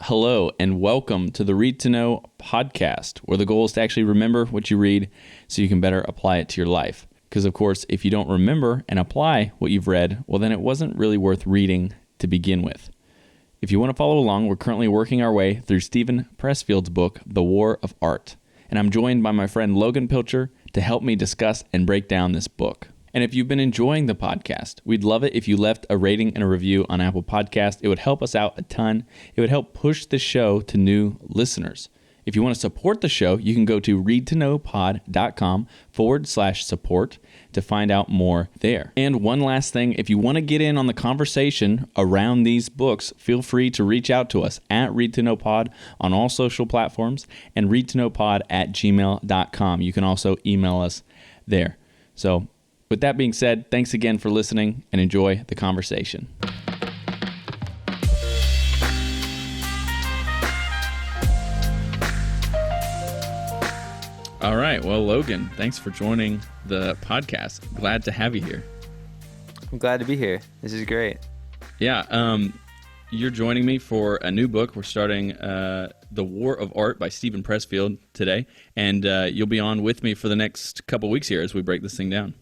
Hello, and welcome to the Read to Know podcast, where the goal is to actually remember what you read so you can better apply it to your life. Because, of course, if you don't remember and apply what you've read, well, then it wasn't really worth reading to begin with. If you want to follow along, we're currently working our way through Steven Pressfield's book, The War of Art. And I'm joined by my friend Logan Pilcher to help me discuss and break down this book. And if you've been enjoying the podcast, we'd love it if you left a rating and a review on Apple Podcasts. It would help us out a ton. It would help push the show to new listeners. If you want to support the show, you can go to readtoknowpod.com/support to find out more there. And one last thing, if you want to get in on the conversation around these books, feel free to reach out to us at readtoknowpod on all social platforms and readtoknowpod@gmail.com. You can also email us there. So, with that being said, thanks again for listening and enjoy the conversation. All right. Well, Logan, thanks for joining the podcast. Glad to have you here. I'm glad to be here. This is great. Yeah. You're joining me for a new book. We're starting The War of Art by Steven Pressfield today, and you'll be on with me for the next couple weeks here as we break this thing down.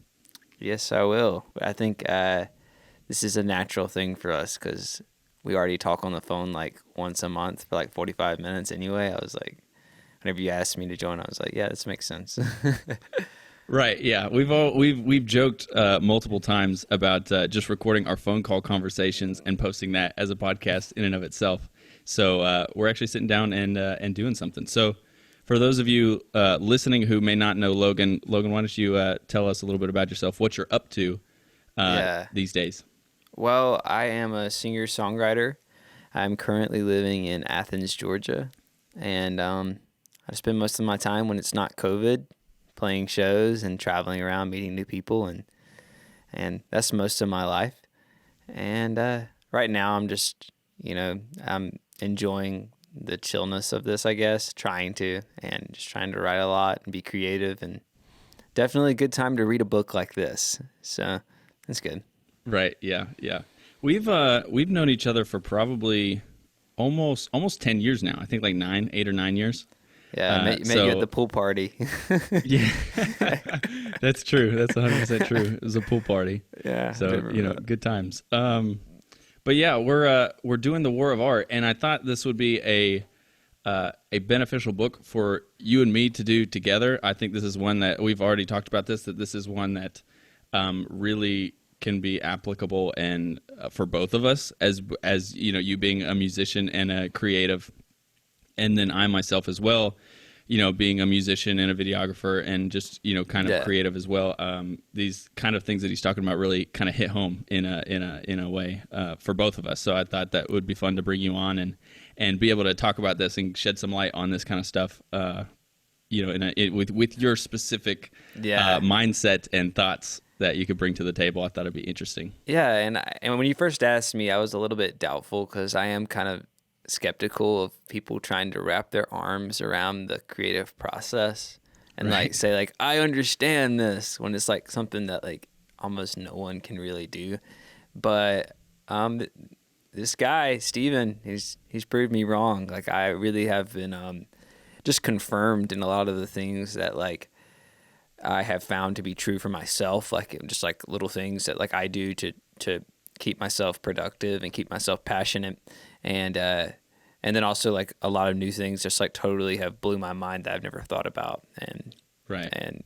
Yes, I will. I think this is a natural thing for us because we already talk on the phone like once a month for like 45 minutes anyway. I was like, whenever you asked me to join, I was like, yeah, this makes sense. Right. Yeah. We've joked multiple times about just recording our phone call conversations and posting that as a podcast in and of itself. So we're actually sitting down and doing something. So for those of you listening who may not know Logan, why don't you tell us a little bit about yourself, what you're up to these days? Well, I am a singer-songwriter. I'm currently living in Athens, Georgia, and I spend most of my time when it's not COVID playing shows and traveling around, meeting new people, and that's most of my life. And right now I'm just, I'm enjoying the chillness of this, I guess, trying to write a lot and be creative, and definitely a good time to read a book like this. So that's good. Right. Yeah. Yeah. We've known each other for probably almost 10 years now. I think like 8 or 9 years. Yeah. I met you at the pool party. Yeah, that's true. That's 100% true. It was a pool party. Yeah. So, good times. But yeah, we're doing The War of Art, and I thought this would be a beneficial book for you and me to do together. I think this is one that we've already talked about that this is one that really can be applicable and for both of us as you being a musician and a creative, and then I myself as well, being a musician and a videographer and just, kind of creative as well. These kind of things that he's talking about really kind of hit home in a way for both of us. So I thought that would be fun to bring you on and be able to talk about this and shed some light on this kind of stuff, with your specific mindset and thoughts that you could bring to the table. I thought it'd be interesting. Yeah. And when you first asked me, I was a little bit doubtful because I am kind of skeptical of people trying to wrap their arms around the creative process and say like, I understand this, when it's like something that like almost no one can really do. But this guy, Steven, he's proved me wrong. Like I really have been just confirmed in a lot of the things that like I have found to be true for myself, like just like little things that like I do to keep myself productive and keep myself passionate. And then also like a lot of new things just like totally have blew my mind that I've never thought about. And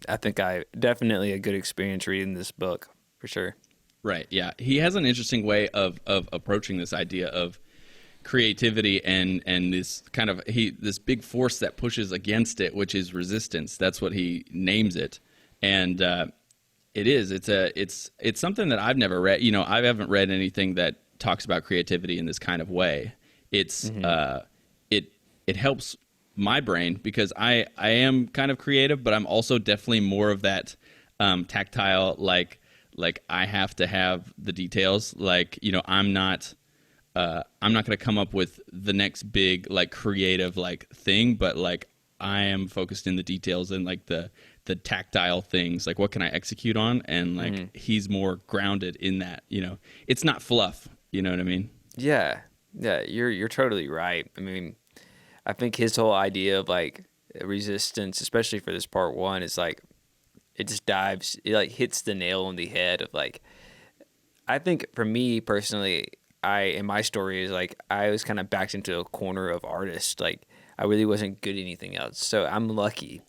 I think I definitely a good experience reading this book for sure. Right. Yeah. He has an interesting way of approaching this idea of creativity and this kind of this big force that pushes against it, which is resistance. That's what he names it. And it's something that I've never read. I haven't read anything that talks about creativity in this kind of way. It's it helps my brain because I am kind of creative, but I'm also definitely more of that tactile, like I have to have the details. Like, I'm not going to come up with the next big like creative like thing, but like I am focused in the details and like the tactile things, like what can I execute on, and like he's more grounded in that. It's not fluff. You know what I mean? Yeah. Yeah, you're totally right. I mean, I think his whole idea of like resistance, especially for this part one, is like it just dives, it like hits the nail on the head of like. I think for me personally, in my story is like I was kind of backed into a corner of artist. Like I really wasn't good at anything else, so I'm lucky.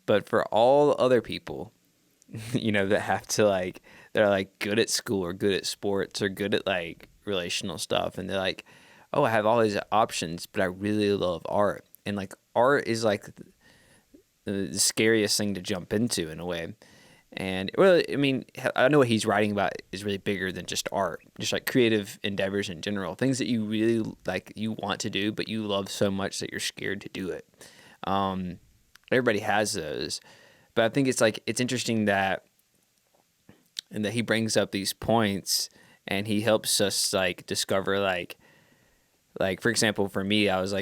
But for all other people, that have to like they're like good at school or good at sports or good at like relational stuff, and they're like, oh, I have all these options, but I really love art, and like art is like the scariest thing to jump into in a way. And well, I mean, I know what he's writing about is really bigger than just art, just like creative endeavors in general, things that you really like, you want to do, but you love so much that you're scared to do it. Um, Everybody has those, but I think it's interesting that he brings up these points and he helps us like discover like for example, for me, I was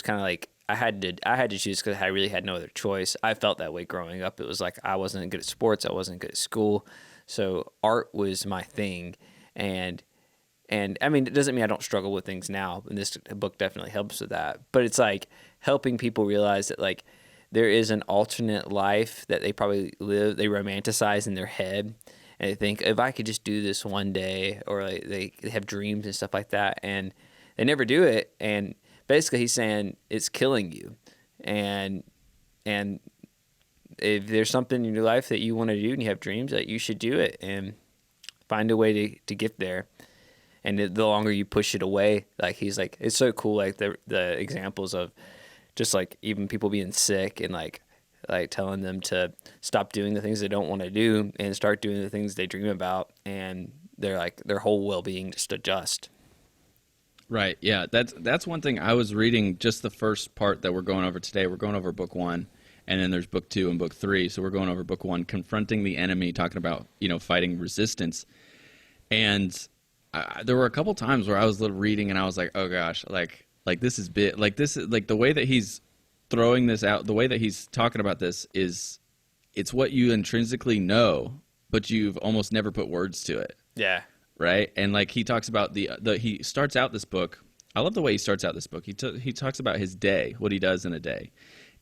kind of like I had to choose because I really had no other choice. I felt that way growing up. It was like I wasn't good at sports, I wasn't good at school, so art was my thing. And I mean, it doesn't mean I don't struggle with things now, and this book definitely helps with that. But it's like helping people realize that like there is an alternate life that they probably they romanticize in their head, and they think if I could just do this one day, or like they have dreams and stuff like that, and they never do it. And basically, he's saying it's killing you, and if there's something in your life that you want to do and you have dreams, that you should do it and find a way to get there. And the longer you push it away, like he's like, it's so cool. Like the examples of just like even people being sick and like telling them to stop doing the things they don't want to do and start doing the things they dream about, and they're like their whole well-being just adjust. Right. Yeah. That's one thing I was reading. Just the first part that we're going over today. We're going over book 1, and then there's book 2 and book 3. So we're going over book 1, confronting the enemy, talking about fighting resistance. And there were a couple times where I was reading and I was like, oh gosh, like this is bit like this is like the way that he's throwing this out, the way that he's talking about this it's what you intrinsically know, but you've almost never put words to it. Yeah. Right. And like he talks about he starts out this book. I love the way he starts out this book. He talks about his day, what he does in a day.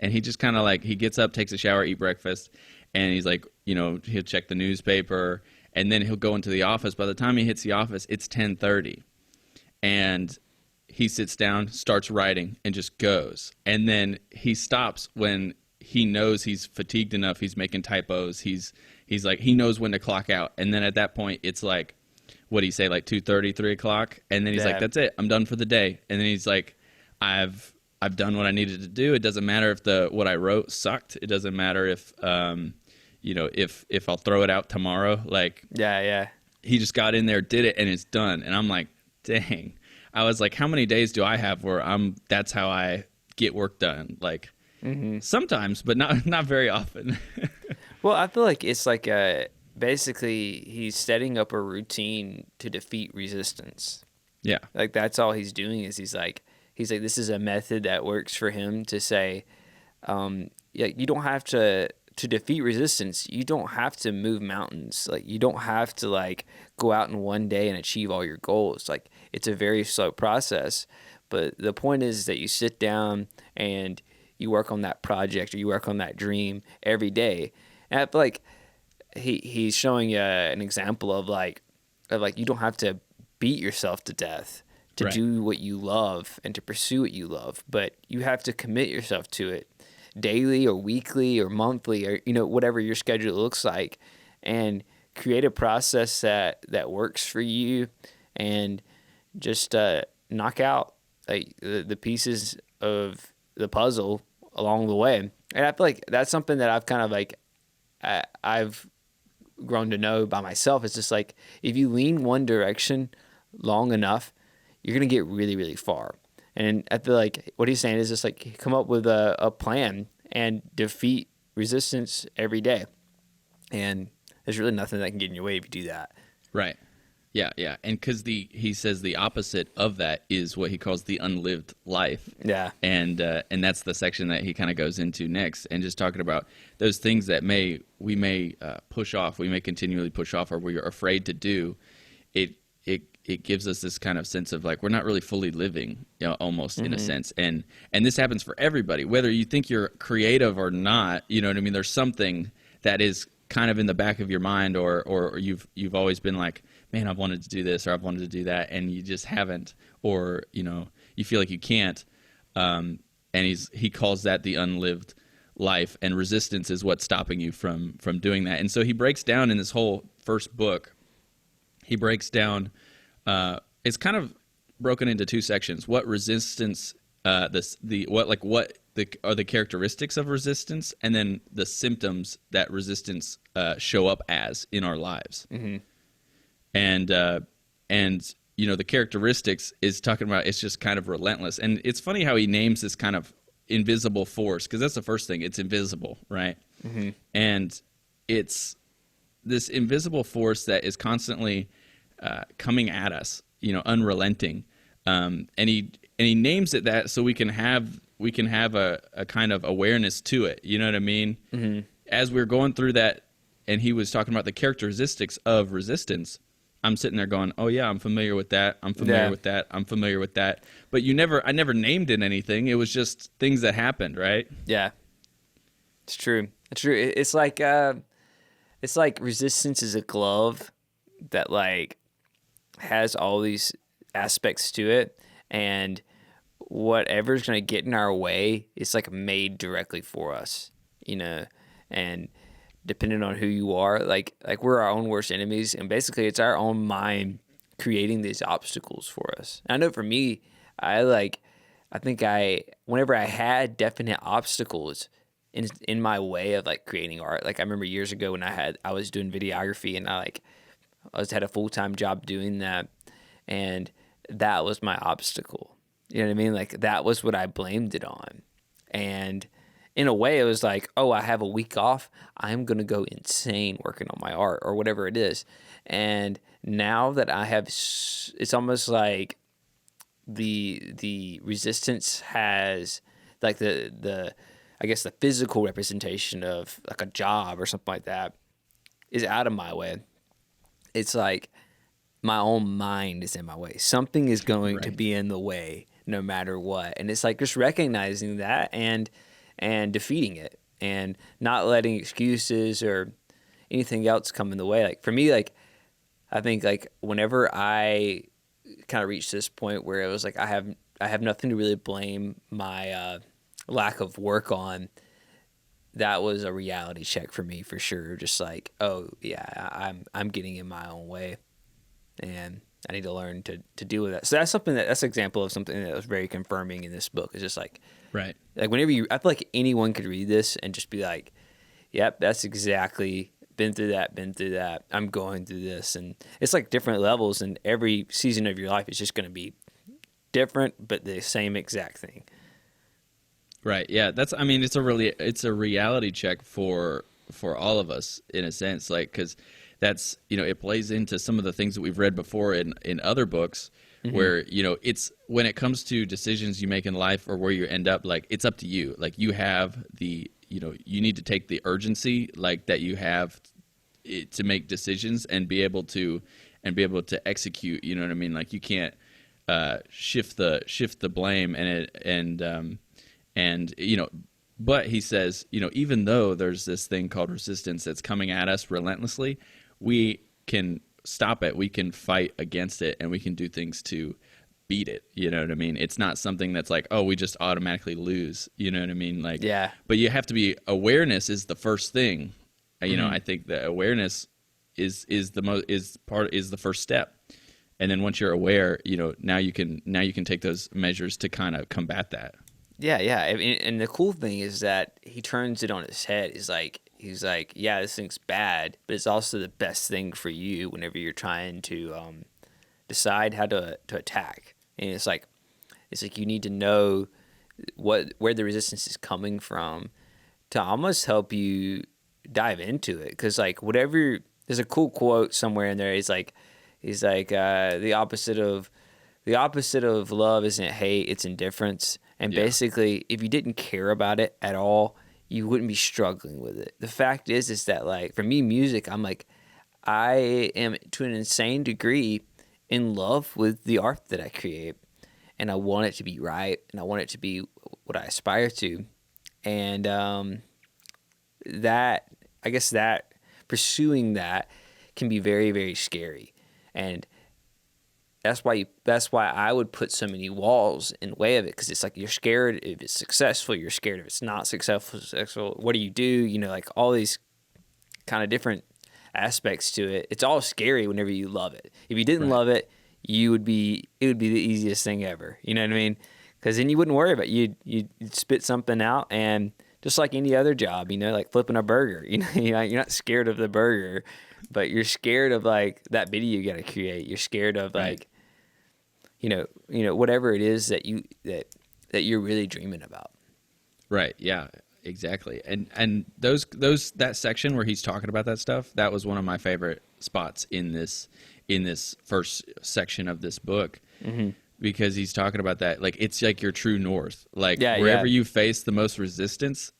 And he just kind of like, he gets up, takes a shower, eat breakfast, and he's like, he'll check the newspaper, and then he'll go into the office. By the time he hits the office, it's 10:30. And he sits down, starts writing, and just goes. And then he stops when he knows he's fatigued enough. He's making typos. He's like, he knows when to clock out. And then at that point, it's like, what do you say, like 2:30, 3 o'clock? And then he's like, that's it. I'm done for the day. And then he's like, I've done what I needed to do. It doesn't matter if what I wrote sucked. It doesn't matter if if I'll throw it out tomorrow. Like, yeah. He just got in there, did it, and it's done. And I'm like, dang. I was like, how many days do I have where that's how I get work done? Like, sometimes, but not very often. Well, I feel like it's like basically he's setting up a routine to defeat resistance. Yeah. Like that's all he's doing is he's like this is a method that works for him to say, you don't have to defeat resistance. You don't have to move mountains. Like you don't have to like go out in one day and achieve all your goals. Like it's a very slow process. But the point is that you sit down and you work on that project or you work on that dream every day. And I feel like he's showing an example of like you don't have to beat yourself to death to right. do what you love and to pursue what you love, but you have to commit yourself to it daily or weekly or monthly or whatever your schedule looks like, and create a process that works for you, and just knock out like the pieces of the puzzle along the way. And I feel like that's something that I've kind of like I've grown to know by myself. It's just like if you lean one direction long enough, you're gonna get really, really far. And I feel like what he's saying is just like come up with a plan and defeat resistance every day. And there's really nothing that can get in your way if you do that. Right. Yeah. And because he says the opposite of that is what he calls the unlived life. Yeah. And that's the section that he kind of goes into next, and just talking about those things that we may push off, we may continually push off, or we're afraid to do. It it gives us this kind of sense of like we're not really fully living, almost in a sense. And this happens for everybody, whether you think you're creative or not. You know what I mean? There's something that is kind of in the back of your mind, or you've always been like, man, I've wanted to do this or I've wanted to do that, and you just haven't, or you feel like you can't. And he calls that the unlived life, and resistance is what's stopping you from doing that. And so he breaks down in this whole first book. He breaks down. It's kind of broken into two sections. What resistance? Are the characteristics of resistance, and then the symptoms that resistance show up as in our lives. Mm-hmm. And the characteristics is talking about it's just kind of relentless. And it's funny how he names this kind of invisible force, because that's the first thing. It's invisible, right? Mm-hmm. And it's this invisible force that is constantly coming at us, unrelenting. And he names it that so we can have a kind of awareness to it. You know what I mean? Mm-hmm. As we're going through that, and he was talking about the characteristics of resistance, I'm sitting there going, oh yeah, I'm familiar with that. I'm familiar with that. I'm familiar with that. But I never named it anything. It was just things that happened, right? Yeah. It's true. It's true. It's like resistance is a glove that like has all these aspects to it, and whatever's going to get in our way is like made directly for us, and depending on who you are, like we're our own worst enemies, and basically it's our own mind creating these obstacles for us. And I know for me, whenever I had definite obstacles in my way of like creating art, like I remember years ago when I was doing videography, and I had a full-time job doing that, and that was my obstacle. You know what I mean? Like that was what I blamed it on. And in a way it was like, oh, I have a week off, I'm going to go insane working on my art or whatever it is. And now that I have, it's almost like the resistance has like the I guess the physical representation of like a job or something like that is out of my way. It's like my own mind is in my way. Something is going to be in the way no matter what. And it's like just recognizing that and defeating it and not letting excuses or anything else come in the way. Like for me, like I think like whenever I kind of reached this point where it was like I have nothing to really blame my lack of work on, that was a reality check for me for sure. Just like, oh yeah, I'm getting in my own way, and I need to learn to deal with that. So that's an example of something that was very confirming in this book. It's just like, right. Like whenever I feel like anyone could read this and just be like, yep, that's exactly, been through that. I'm going through this. And it's like different levels, and every season of your life is just going to be different, but the same exact thing. Right. Yeah. It's a reality check for all of us in a sense, like, cause that's, it plays into some of the things that we've read before in other books, mm-hmm. where, it's when it comes to decisions you make in life or where you end up, like, it's up to you. Like you have you need to take the urgency like that you have to make decisions and be able to execute, you know what I mean? Like you can't, shift the blame but he says, even though there's this thing called resistance that's coming at us relentlessly, we can stop it. We can fight against it, and we can do things to beat it. You know what I mean? It's not something that's like, oh, we just automatically lose. You know what I mean? Like, yeah. But you have to be, awareness is the first thing. Mm-hmm. I think that awareness is the first step. And then once you're aware, now you can take those measures to kind of combat that. Yeah. And the cool thing is that he turns it on its head. He's like, yeah, this thing's bad, but it's also the best thing for you whenever you're trying to decide how to attack. And it's like you need to know where the resistance is coming from to almost help you dive into it. Because like whatever, there's a cool quote somewhere in there. He's like the opposite of love isn't hate, it's indifference. And basically, if you didn't care about it at all, you wouldn't be struggling with it. The fact is that like for me, music, I'm like, I am to an insane degree in love with the art that I create, and I want it to be right, and I want it to be what I aspire to. And that, I guess that pursuing that can be very, very scary. And that's why I would put so many walls in the way of it, because it's like you're scared if it's successful, you're scared if it's not successful. What do you do? You know, like all these kind of different aspects to it. It's all scary whenever you love it. If you didn't love it, it would be the easiest thing ever. You know what I mean? Because then you wouldn't worry about it. You'd spit something out, and just like any other job, you know, like flipping a burger, you know, you're not scared of the burger, but you're scared of like that video you got to create. You're scared of like, you know, whatever it is that you're really dreaming about. Right. Yeah, exactly. And that section where he's talking about that stuff, that was one of my favorite spots in this first section of this book. Mm-hmm. Because he's talking about that, like, it's like your true north. Like, wherever you face the most resistance,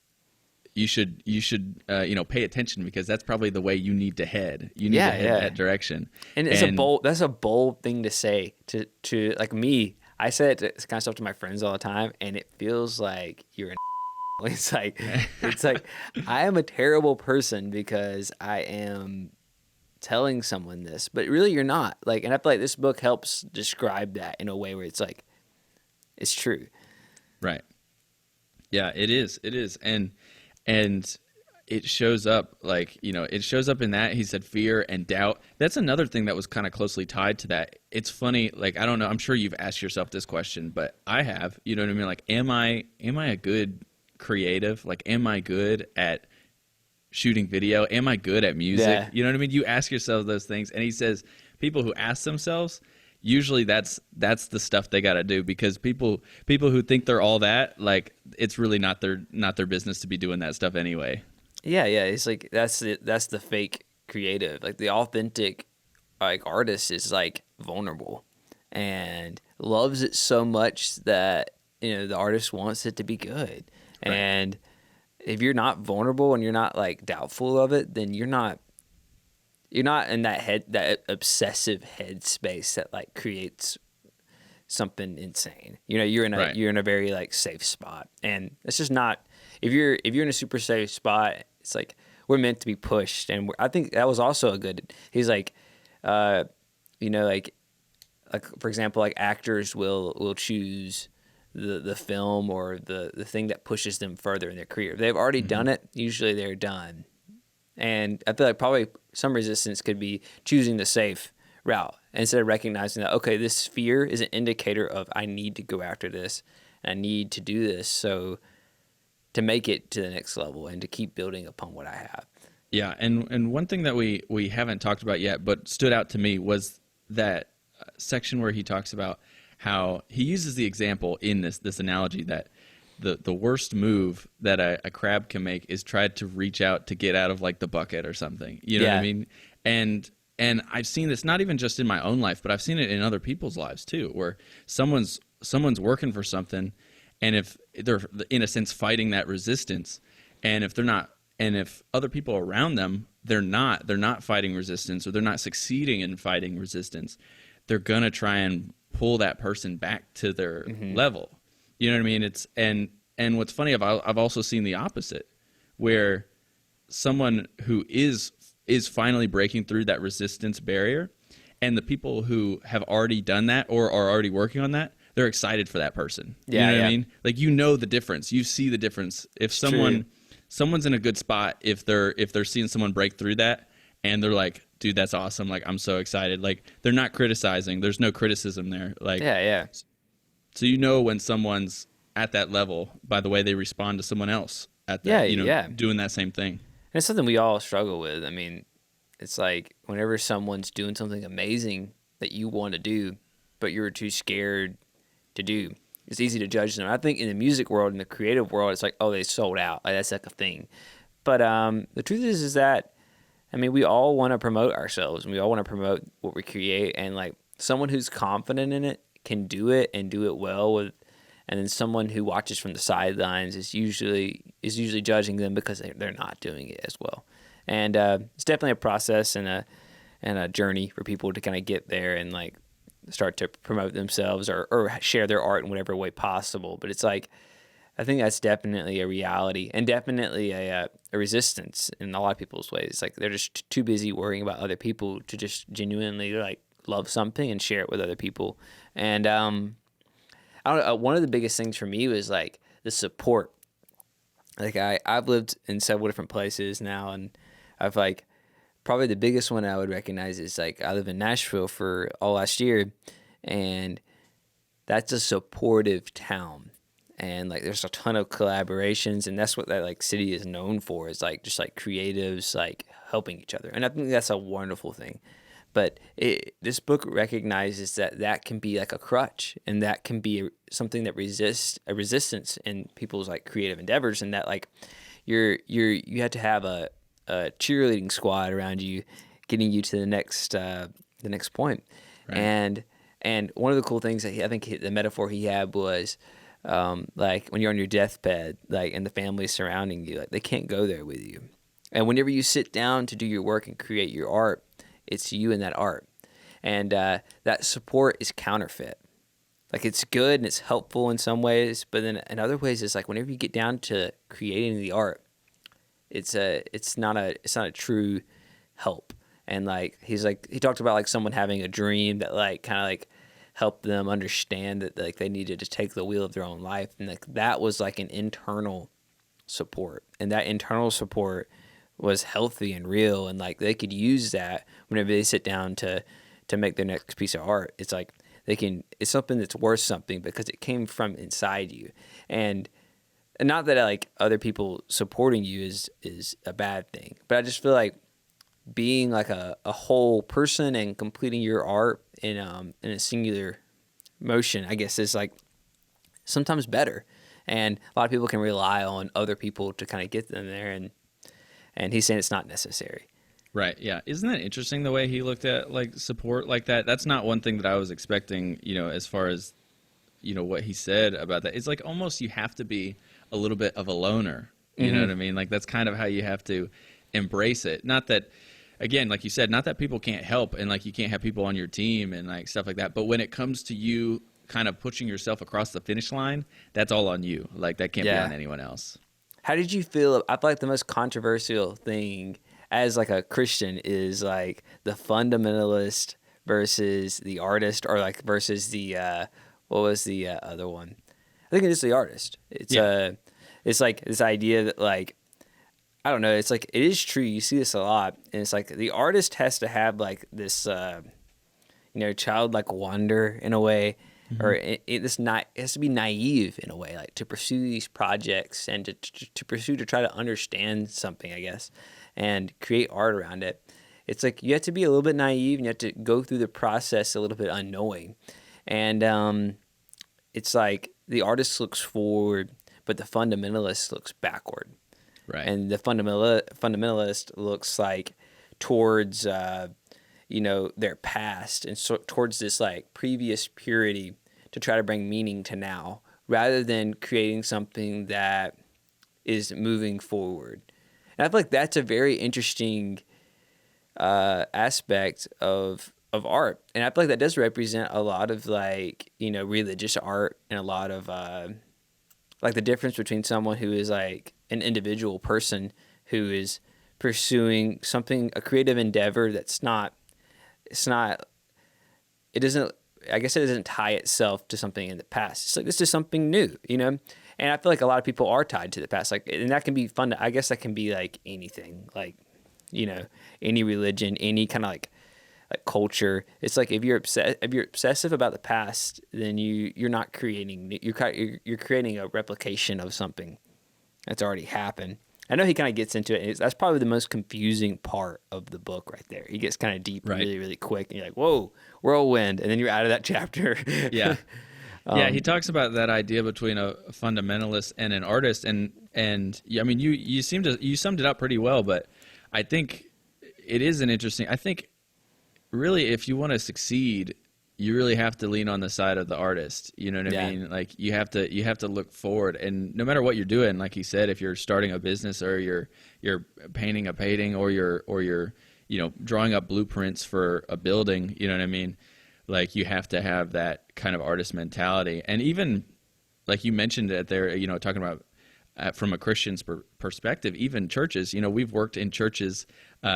you should pay attention, because that's probably the way you need to head. You need to head that direction. And that's a bold thing to say to like me. I say it kind of stuff to my friends all the time, and it feels like you're an it's like I am a terrible person because I am telling someone this, but really you're not. Like, and I feel like this book helps describe that in a way where it's like it's true. Right. Yeah, it is. And it shows up, like, you know, it shows up in that. He said fear and doubt. That's another thing that was kind of closely tied to that. It's funny, like, I don't know, I'm sure you've asked yourself this question, but I have, you know what I mean? Like, am I a good creative? Like, am I good at shooting video? Am I good at music? Yeah. You know what I mean? You ask yourself those things. And he says people who ask themselves, usually that's the stuff they got to do, because people who think they're all that, like, it's really not their business to be doing that stuff anyway. Yeah. It's like that's the fake creative. Like, the authentic, like, artist is like vulnerable and loves it so much that, you know, the artist wants it to be good. Right. And if you're not vulnerable and you're not like doubtful of it, then you're not in that obsessive head space that like creates something insane. You know, you're in a very like safe spot, and it's just not. If you're in a super safe spot, it's like we're meant to be pushed, and I think that was also a good. He's like, you know, like for example, like actors will choose the film or the thing that pushes them further in their career. If they've already done it, usually they're done. And I feel like probably some resistance could be choosing the safe route instead of recognizing that, okay, this fear is an indicator of I need to go after this and I need to do this so to make it to the next level and to keep building upon what I have. Yeah, and one thing that we haven't talked about yet but stood out to me was that section where he talks about how he uses the example in this analogy that the worst move that a crab can make is try to reach out to get out of like the bucket or something. You know what I mean? And I've seen this not even just in my own life, but I've seen it in other people's lives too, where someone's working for something, and if they're in a sense fighting that resistance, and if other people around them they're not fighting resistance, or they're not succeeding in fighting resistance, they're gonna try and pull that person back to their level. You know what I mean? It's and what's funny, I've also seen the opposite, where someone who is finally breaking through that resistance barrier, and the people who have already done that or are already working on that, they're excited for that person. You know what I mean? Like, you know the difference. You see the difference. If someone's in a good spot, if they're seeing someone break through that, and they're like, dude, that's awesome. Like, I'm so excited. Like, they're not criticizing. There's no criticism there. Like, so you know when someone's at that level by the way they respond to someone else at that, doing that same thing. And it's something we all struggle with. I mean, it's like whenever someone's doing something amazing that you want to do, but you're too scared to do, it's easy to judge them. I think in the music world, in the creative world, it's like, oh, they sold out. Like, that's like a thing. But the truth is that, I mean, we all want to promote ourselves, and we all want to promote what we create. And like someone who's confident in it can do it and do it well with, and then someone who watches from the sidelines is usually judging them because they're not doing it as well. And it's definitely a process and a journey for people to kind of get there and like start to promote themselves or share their art in whatever way possible. But it's like, I think that's definitely a reality and definitely a resistance in a lot of people's ways. Like they're just too busy worrying about other people to just genuinely like love something and share it with other people. And I don't know, one of the biggest things for me was like the support. Like I've lived in several different places now, and I've like probably the biggest one I would recognize is like I live in Nashville for all last year, and that's a supportive town. And like there's a ton of collaborations, and that's what that like city is known for, is like just like creatives like helping each other. And I think that's a wonderful thing. But this book recognizes that that can be like a crutch, and that can be something that resists a resistance in people's like creative endeavors, and that like you have to have a cheerleading squad around you, getting you to the next point. Right. And one of the cool things that I think the metaphor he had was like when you're on your deathbed, like, and the family surrounding you, like they can't go there with you. And whenever you sit down to do your work and create your art, it's you and that art. And that support is counterfeit. Like it's good and it's helpful in some ways, but then in other ways, it's like whenever you get down to creating the art, it's not a true help. And like he talked about like someone having a dream that like kind of like helped them understand that like they needed to take the wheel of their own life, and like that was like an internal support, and that internal support was healthy and real, and like they could use that whenever they sit down to make their next piece of art. It's like it's something that's worth something because it came from inside you. And not that like other people supporting you is a bad thing, but I just feel like being like a whole person and completing your art in a singular motion, I guess, is like sometimes better. And a lot of people can rely on other people to kind of get them there, and he's saying it's not necessary. Right. Yeah. Isn't that interesting the way he looked at like support like that? That's not one thing that I was expecting, as far as, what he said about that. It's like almost you have to be a little bit of a loner. You know what I mean? Like that's kind of how you have to embrace it. Not that, again, like you said, not that people can't help and like you can't have people on your team and like stuff like that. But when it comes to you kind of pushing yourself across the finish line, that's all on you. Like that can't be on anyone else. How did you feel? I feel like the most controversial thing as like a Christian is like the fundamentalist versus the artist, or like versus the what was the other one? I think it is the artist. It's it's like this idea that like, I don't know. It's like it is true. You see this a lot, and it's like the artist has to have like this childlike wonder in a way. Or it has to be naive in a way, like to pursue these projects and to pursue to try to understand something, I guess, and create art around it. It's like you have to be a little bit naive and you have to go through the process a little bit unknowing. And it's like the artist looks forward, but the fundamentalist looks backward. Right. And the fundamentalist looks like towards their past, and so towards this like previous purity to try to bring meaning to now, rather than creating something that is moving forward. And I feel like that's a very interesting aspect of art, and I feel like that does represent a lot of like religious art, and a lot of like the difference between someone who is like an individual person who is pursuing something, a creative endeavor that's not. It doesn't tie itself to something in the past. It's like, this is something new, And I feel like a lot of people are tied to the past. Like, and that can be fun. I guess that can be like anything, like, any religion, any kind of like culture. It's like, if you're obsessive about the past, then you're not creating, you're creating a replication of something that's already happened. I know he kind of gets into it. And that's probably the most confusing part of the book right there. He gets kind of deep really, really quick. And you're like, whoa, whirlwind. And then you're out of that chapter. Yeah. Yeah, he talks about that idea between a fundamentalist and an artist. And I mean, you summed it up pretty well, but I think it is I think really if you want to succeed, you really have to lean on the side of the artist. You know what I mean? Like you have to look forward, and no matter what you're doing, like he said, if you're starting a business or you're painting a painting or you're drawing up blueprints for a building, you know what I mean? like you have to have that kind of artist mentality. And even like you mentioned it there, talking about from a Christian's perspective, even churches, we've worked in churches,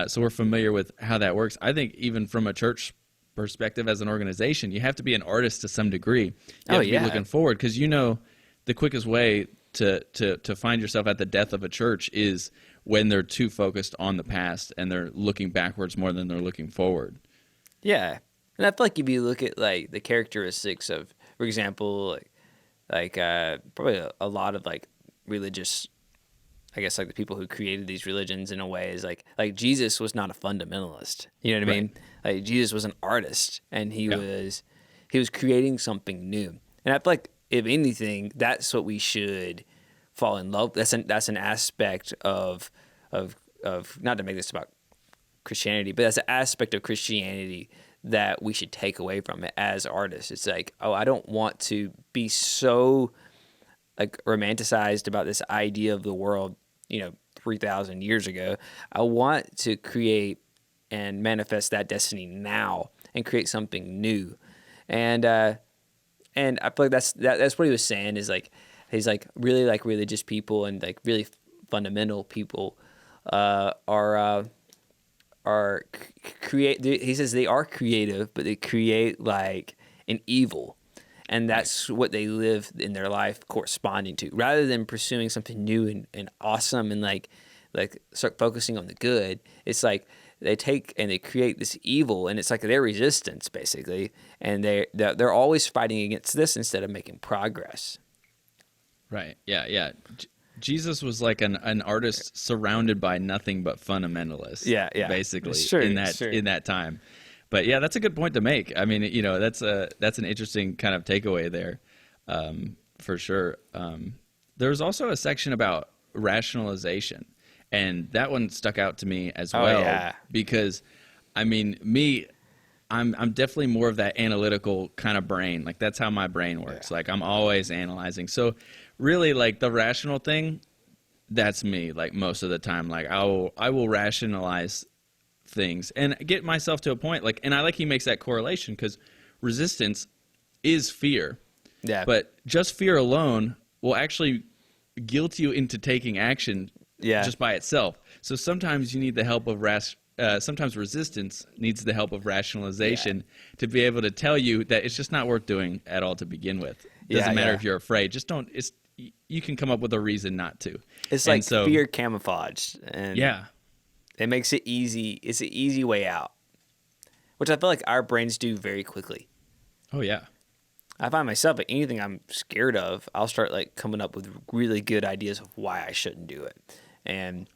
so we're familiar with how that works. I think even from a church perspective as an organization, you have to be an artist to some degree. You have to be looking forward, because the quickest way to find yourself at the death of a church is when they're too focused on the past and they're looking backwards more than they're looking forward. Yeah. And I feel like if you look at like the characteristics of, for example, probably a lot of like religious, I guess like the people who created these religions in a way is like Jesus was not a fundamentalist. You know what I mean? Like Jesus was an artist, and he was creating something new. And I feel like if anything, that's what we should fall in love. That's an aspect of not to make this about Christianity, but that's an aspect of Christianity that we should take away from it as artists. It's like, oh, I don't want to be so like romanticized about this idea of the world, 3,000 years ago. I want to create and manifest that destiny now and create something new. And I feel like that's what he was saying, is like, he's like really like religious people and like really fundamental people he says they are creative, but they create like an evil, and that's what they live in their life corresponding to, rather than pursuing something new and awesome and like start focusing on the good. It's like they take and they create this evil, and it's like their resistance basically, and they're always fighting against this instead of making progress. Right. Yeah. Jesus was like an artist surrounded by nothing but fundamentalists. Yeah. Basically, in that time. But yeah, that's a good point to make. I mean, that's an interesting kind of takeaway there, for sure. There's also a section about rationalization, and that one stuck out to me as well. Yeah. Because, I mean, I'm definitely more of that analytical kind of brain. Like that's how my brain works. Yeah. Like I'm always analyzing. So really, like the rational thing, that's me. Like most of the time, like I will rationalize things and get myself to a point. Like, and I like he makes that correlation, because resistance is fear. Yeah. But just fear alone will actually guilt you into taking action. Yeah. Just by itself. So sometimes you need the help of sometimes resistance needs the help of rationalization to be able to tell you that it's just not worth doing at all to begin with. It doesn't matter if you're afraid. Just don't. You can come up with a reason not to. It's like fear camouflaged, and it makes it easy. It's an easy way out, which I feel like our brains do very quickly. Oh yeah. I find myself at anything I'm scared of, I'll start like coming up with really good ideas of why I shouldn't do it, and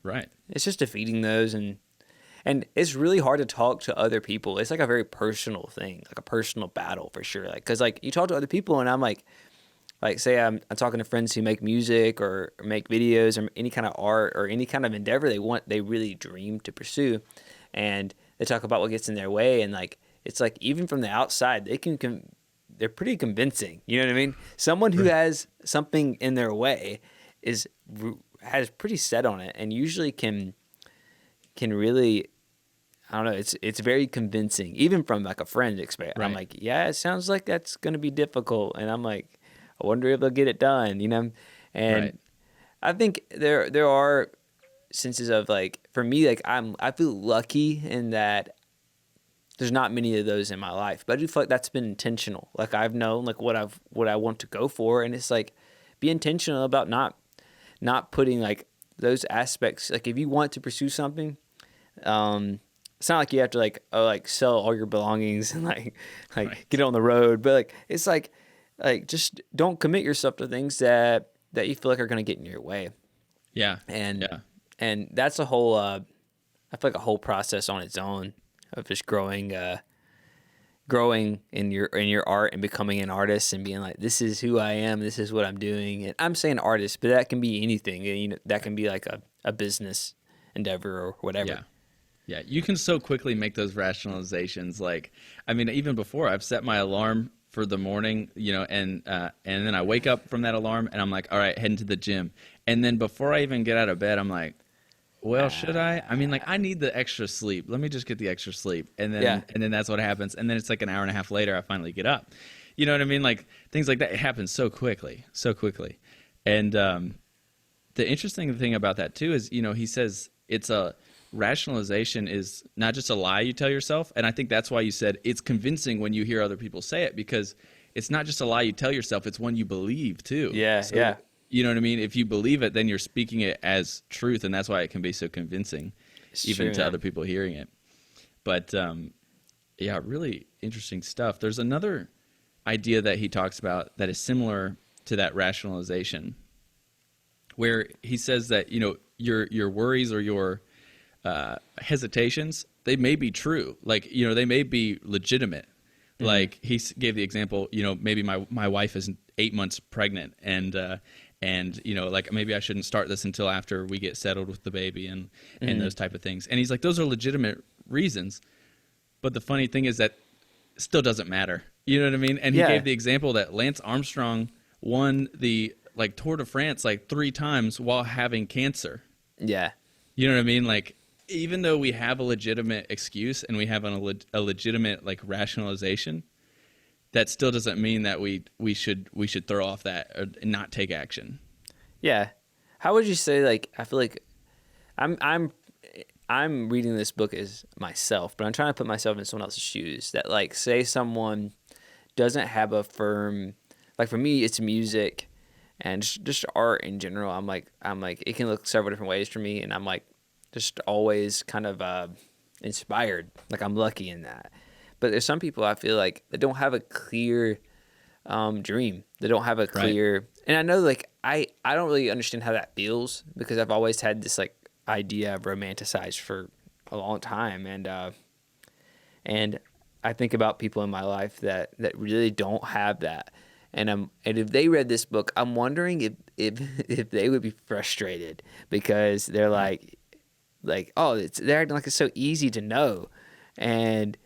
it's just defeating those. And it's really hard to talk to other people. It's like a very personal thing, like a personal battle for sure. Like, cause like you talk to other people, and I'm like say I'm talking to friends who make music or make videos or any kind of art or any kind of endeavor they really dream to pursue, and they talk about what gets in their way, and like it's like even from the outside they're pretty convincing. You know what I mean? Someone who has something in their way has pretty set on it, and usually can really, I don't know, it's very convincing, even from like a friend experience. Right. I'm like, yeah, it sounds like that's going to be difficult, and I'm like, I wonder if they'll get it done, And I think there are senses of like, for me, like I feel lucky in that there's not many of those in my life, but I do feel like that's been intentional. Like I've known like what I want to go for, and it's like be intentional about not putting like those aspects. Like if you want to pursue something, it's not like you have to like sell all your belongings and get on the road, but like it's like just don't commit yourself to things that you feel like are going to get in your way. Yeah. And that's a whole I feel like a whole process on its own of just growing in your art and becoming an artist and being like, this is who I am, this is what I'm doing. And I'm saying artist, but that can be anything. And, that can be like a business endeavor or whatever. Yeah. Yeah, you can so quickly make those rationalizations. Like, I mean, even before I've set my alarm for the morning, and then I wake up from that alarm and I'm like, all right, heading to the gym. And then before I even get out of bed, I'm like, well, should I? I mean, like, I need the extra sleep. Let me just get the extra sleep. Yeah. And then that's what happens. And then it's like an hour and a half later, I finally get up. You know what I mean? Like, things like that, it happens so quickly, so quickly. And the interesting thing about that too is, he says it's a rationalization is not just a lie you tell yourself. And I think that's why you said it's convincing when you hear other people say it, because it's not just a lie you tell yourself, it's one you believe too. Yeah, so, yeah. You know what I mean? If you believe it, then you're speaking it as truth, and that's why it can be so convincing, even to other people hearing it. But yeah, really interesting stuff. There's another idea that he talks about that is similar to that rationalization, where he says that your worries or your hesitations, they may be true, like they may be legitimate. Mm-hmm. Like he gave the example, maybe my wife is 8 months pregnant, and like maybe I shouldn't start this until after we get settled with the baby and those type of things. And he's like, those are legitimate reasons, but the funny thing is that still doesn't matter. You know what I mean? And he gave the example that Lance Armstrong won the Tour de France 3 times while having cancer. Yeah. You know what I mean? Like, even though we have a legitimate excuse and we have a legitimate rationalization, that still doesn't mean that we should throw off that or not take action. Yeah. How would you say, I feel like I'm reading this book as myself, but I'm trying to put myself in someone else's shoes, that say someone doesn't have a firm, for me it's music and just art in general. I'm like it can look several different ways for me, and I'm just always kind of inspired. I'm lucky in that. But there's some people I feel like that don't have a clear dream. They don't have a clear, right. And I know I don't really understand how that feels, because I've always had this idea of romanticized for a long time, and I think about people in my life that really don't have that. And if they read this book, I'm wondering if they would be frustrated, because they're oh, they're acting like it's so easy to know, and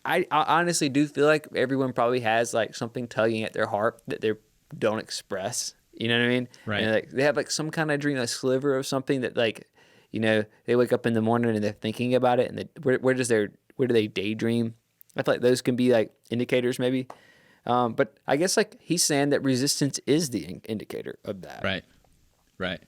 I honestly do feel like everyone probably has something tugging at their heart that they don't express. You know what I mean? Right. And they have some kind of dream, a sliver of something that they wake up in the morning and they're thinking about it, and where do they daydream? I feel like those can be indicators maybe. But I guess he's saying that resistance is the indicator of that. Right.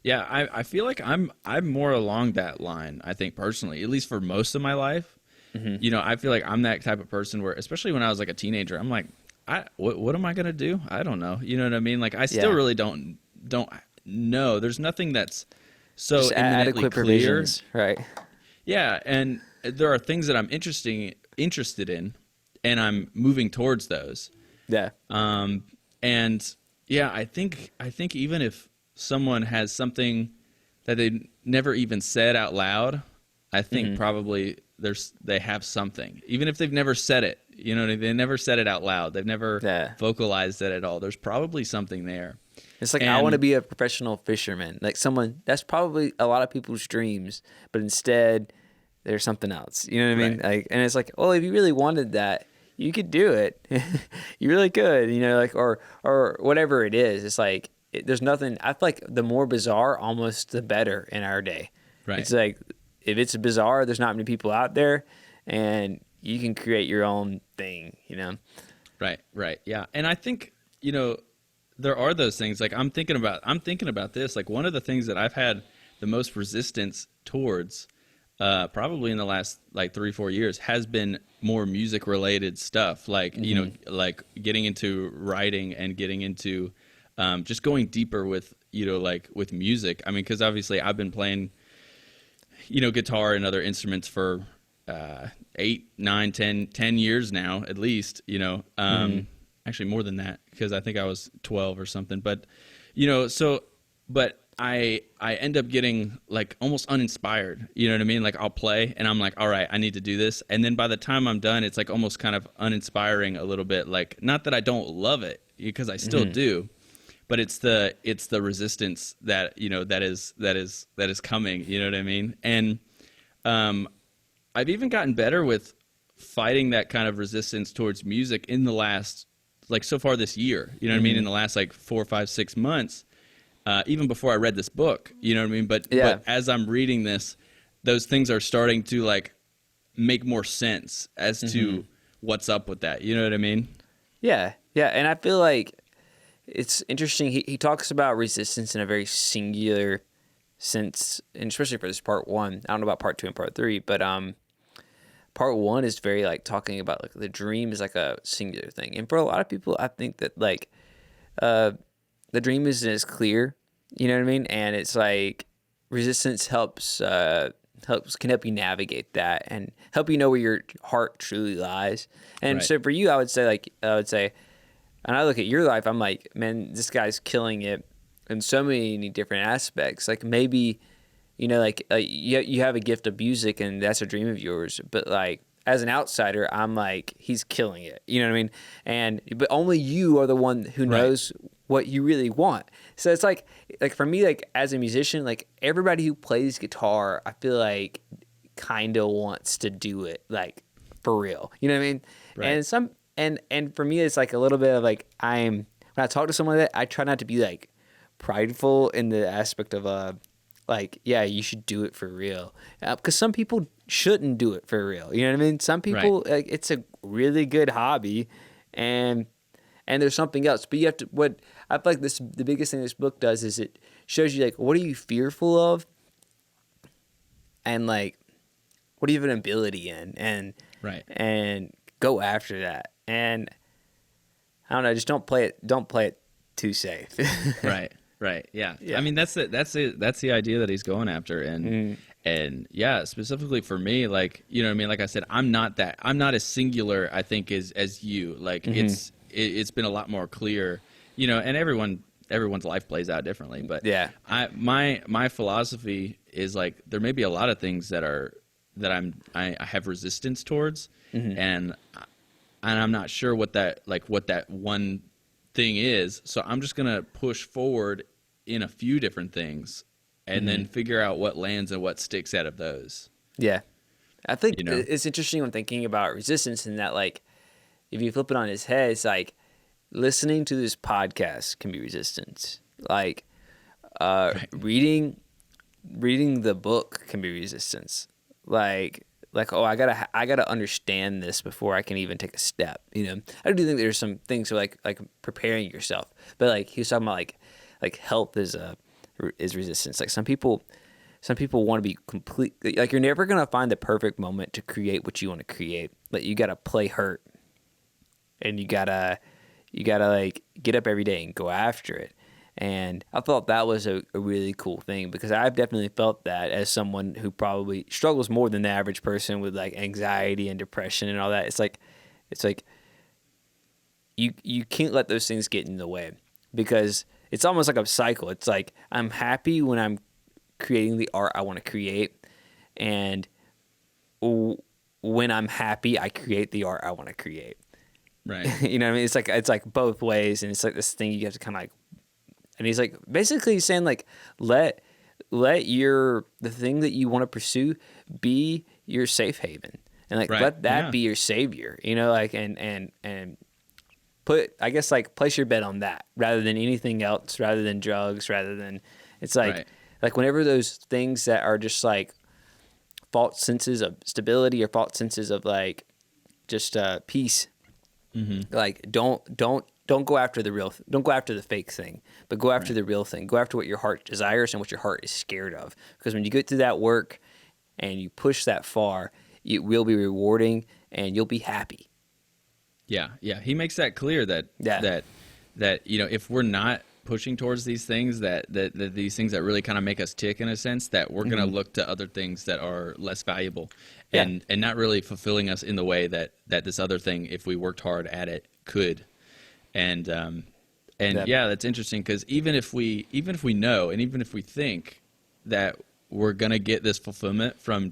Yeah, I feel like I'm more along that line, I think, personally, at least for most of my life. Mm-hmm. I feel like I'm that type of person where, especially when I was a teenager, I'm like, what am I going to do? I don't know. You know what I mean? I still really don't know. There's nothing that's so just imminently clear. Provisions, right. Yeah, and there are things that I'm interested in, and I'm moving towards those. Yeah. And yeah, I think even if someone has something that they never even said out loud, I think probably they have something, even if they've never said it. They never said it out loud. They've never vocalized it at all. There's probably something there. It's I want to be a professional fisherman, someone that's probably a lot of people's dreams, but instead there's something else. You know what I mean? Right. And it's well, if you really wanted that, you could do it. You really could. Or whatever it is. It's there's nothing. I feel like the more bizarre, almost the better in our day. Right. It's if it's bizarre, there's not many people out there, and you can create your own thing. Right. Yeah. And I think there are those things. I'm thinking about this. One of the things that I've had the most resistance towards, probably in the last 3-4 years, has been more music related stuff. Getting into writing and getting into just going deeper with with music. I mean, because obviously I've been playing guitar and other instruments for 8, 9, 10 years now, at least. Actually more than that, because I think I was 12 or something. But but I end up getting almost uninspired. You know what I mean? I'll play and I'm all right, I need to do this, and then by the time I'm done, it's almost kind of uninspiring a little bit. Not that I don't love it, because I still do, but it's the resistance that that is coming. You know what I mean? And I've even gotten better with fighting that kind of resistance towards music in the last so far this year. You know what I mean? In the last 4, 5, 6 months. even before I read this book. You know what I mean? But as I'm reading this, those things are starting to like make more sense as to what's up with that. You know what I mean? Yeah, yeah, and I feel like it's interesting. He talks about resistance in a very singular sense, and especially for this part one. I don't know about part two and part three, but part one is very like talking about like the dream is like a singular thing, and for a lot of people, I think that like the dream isn't as clear. You know what I mean? And it's like resistance can help you navigate that and help you know where your heart truly lies. And so for you, I would say, and I look at your life, I'm like, man, this guy's killing it in so many different aspects. Like maybe, you know, like you have a gift of music and that's a dream of yours, but like as an outsider, I'm like, he's killing it. You know what I mean? But only you are the one who knows what you really want. So it's like for me, like as a musician, like everybody who plays guitar, I feel like kind of wants to do it like for real. You know what I mean? Right. And for me, it's like a little bit of like when I talk to someone like that, I try not to be like prideful in the aspect of like, yeah, you should do it for real. Because some people shouldn't do it for real. You know what I mean? Some people, like, it's a really good hobby, and there's something else. But you have to, what I feel like the biggest thing this book does is it shows you, like, what are you fearful of? And, like, what do you have an ability in? And go after that. And I don't know, just don't play it too safe. Right. Yeah. I mean, that's the idea that he's going after. And yeah, specifically for me, like, you know what I mean? Like I said, I'm not as singular, I think, as you. Like it's been a lot more clear, you know, and everyone's life plays out differently. But yeah, my philosophy is like, there may be a lot of things that I have resistance towards, and I'm not sure what that one thing is. So I'm just going to push forward in a few different things and then figure out what lands and what sticks out of those. Yeah. I think it's interesting when thinking about resistance, in that, like, if you flip it on his head, it's like listening to this podcast can be resistance. Like, reading the book can be resistance. Like, oh, I gotta understand this before I can even take a step. You know, I do think there's some things like preparing yourself, but like he was talking about like health is resistance. Like some people want to be complete. Like you're never gonna find the perfect moment to create what you want to create. Like you gotta play hurt, and you gotta like get up every day and go after it. And I thought that was a really cool thing, because I've definitely felt that as someone who probably struggles more than the average person with like anxiety and depression and all that. It's like you can't let those things get in the way, because it's almost like a cycle. It's like I'm happy when I'm creating the art I want to create, and when I'm happy, I create the art I want to create. Right. You know what I mean? It's like both ways, and it's like this thing you have to kind of like. And he's like basically saying like let the thing that you want to pursue be your safe haven, and like let that be your savior, you know, like and put, I guess, like place your bet on that rather than anything else, rather than drugs, rather than, it's like like whenever those things that are just like false senses of stability or false senses of like just peace, like don't go after don't go after the fake thing, but go after the real thing. Go after what your heart desires and what your heart is scared of. Because when you get through that work and you push that far, it will be rewarding and you'll be happy. Yeah. He makes that clear that you know, if we're not pushing towards these things, that these things that really kind of make us tick in a sense, that we're going to look to other things that are less valuable and not really fulfilling us in the way that this other thing, if we worked hard at it, could. And that's interesting, because even if we know, and even if we think that we're gonna get this fulfillment from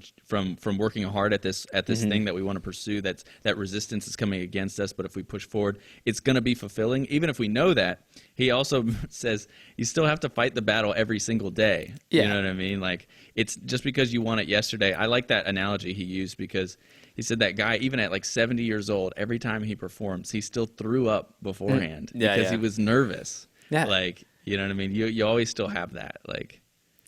working hard at this thing that we want to pursue, that resistance is coming against us, but if we push forward, it's gonna be fulfilling. Even if we know that, he also says you still have to fight the battle every single day. You know what I mean? Like, it's just because you won it yesterday. I like that analogy he used, because he said that guy, even at like 70 years old, every time he performs, he still threw up beforehand because he was nervous. Yeah. Like, You know what I mean? You always still have that. Like,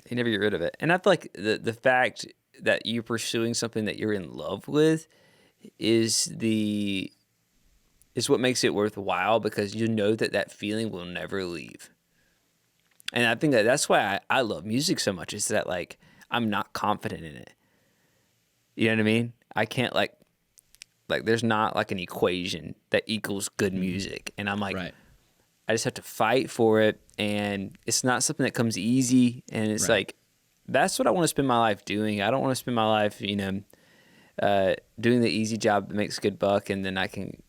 You never get rid of it. And I feel like the fact that you're pursuing something that you're in love with is what makes it worthwhile, because you know that feeling will never leave. And I think that's why I love music so much, is that like I'm not confident in it. You know what I mean? I can't like there's not like an equation that equals good music. And I'm like, right. I just have to fight for it, and it's not something that comes easy. And it's Right. like, that's what I want to spend my life doing. I don't want to spend my life, doing the easy job that makes good buck, and then I can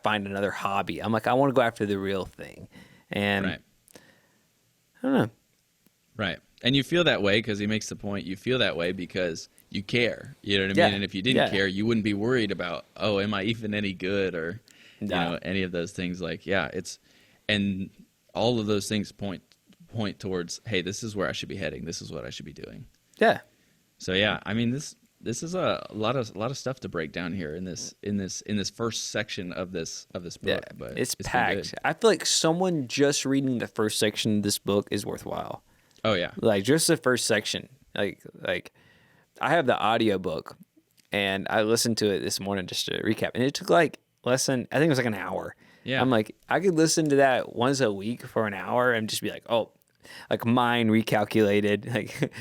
find another hobby. I'm like, I want to go after the real thing. And Right. I don't know. Right. And you feel that way because he makes the point. You feel that way because you care. You know what I Yeah. mean? And if you didn't Yeah. care, you wouldn't be worried about, oh, am I even any good, or No. any of those things. Like, yeah, and all of those things point towards, hey, this is where I should be heading. This is what I should be doing. Yeah. So yeah, I mean, this is a lot of stuff to break down here in this first section of this book. Yeah. But It's been packed. good. I feel like someone just reading the first section of this book is worthwhile. Oh yeah. Like just the first section. Like I have the audiobook, and I listened to it this morning just to recap. And it took like less than, I think it was like an hour. Yeah. I'm like, I could listen to that once a week for an hour and just be like, oh, like mind recalculated, like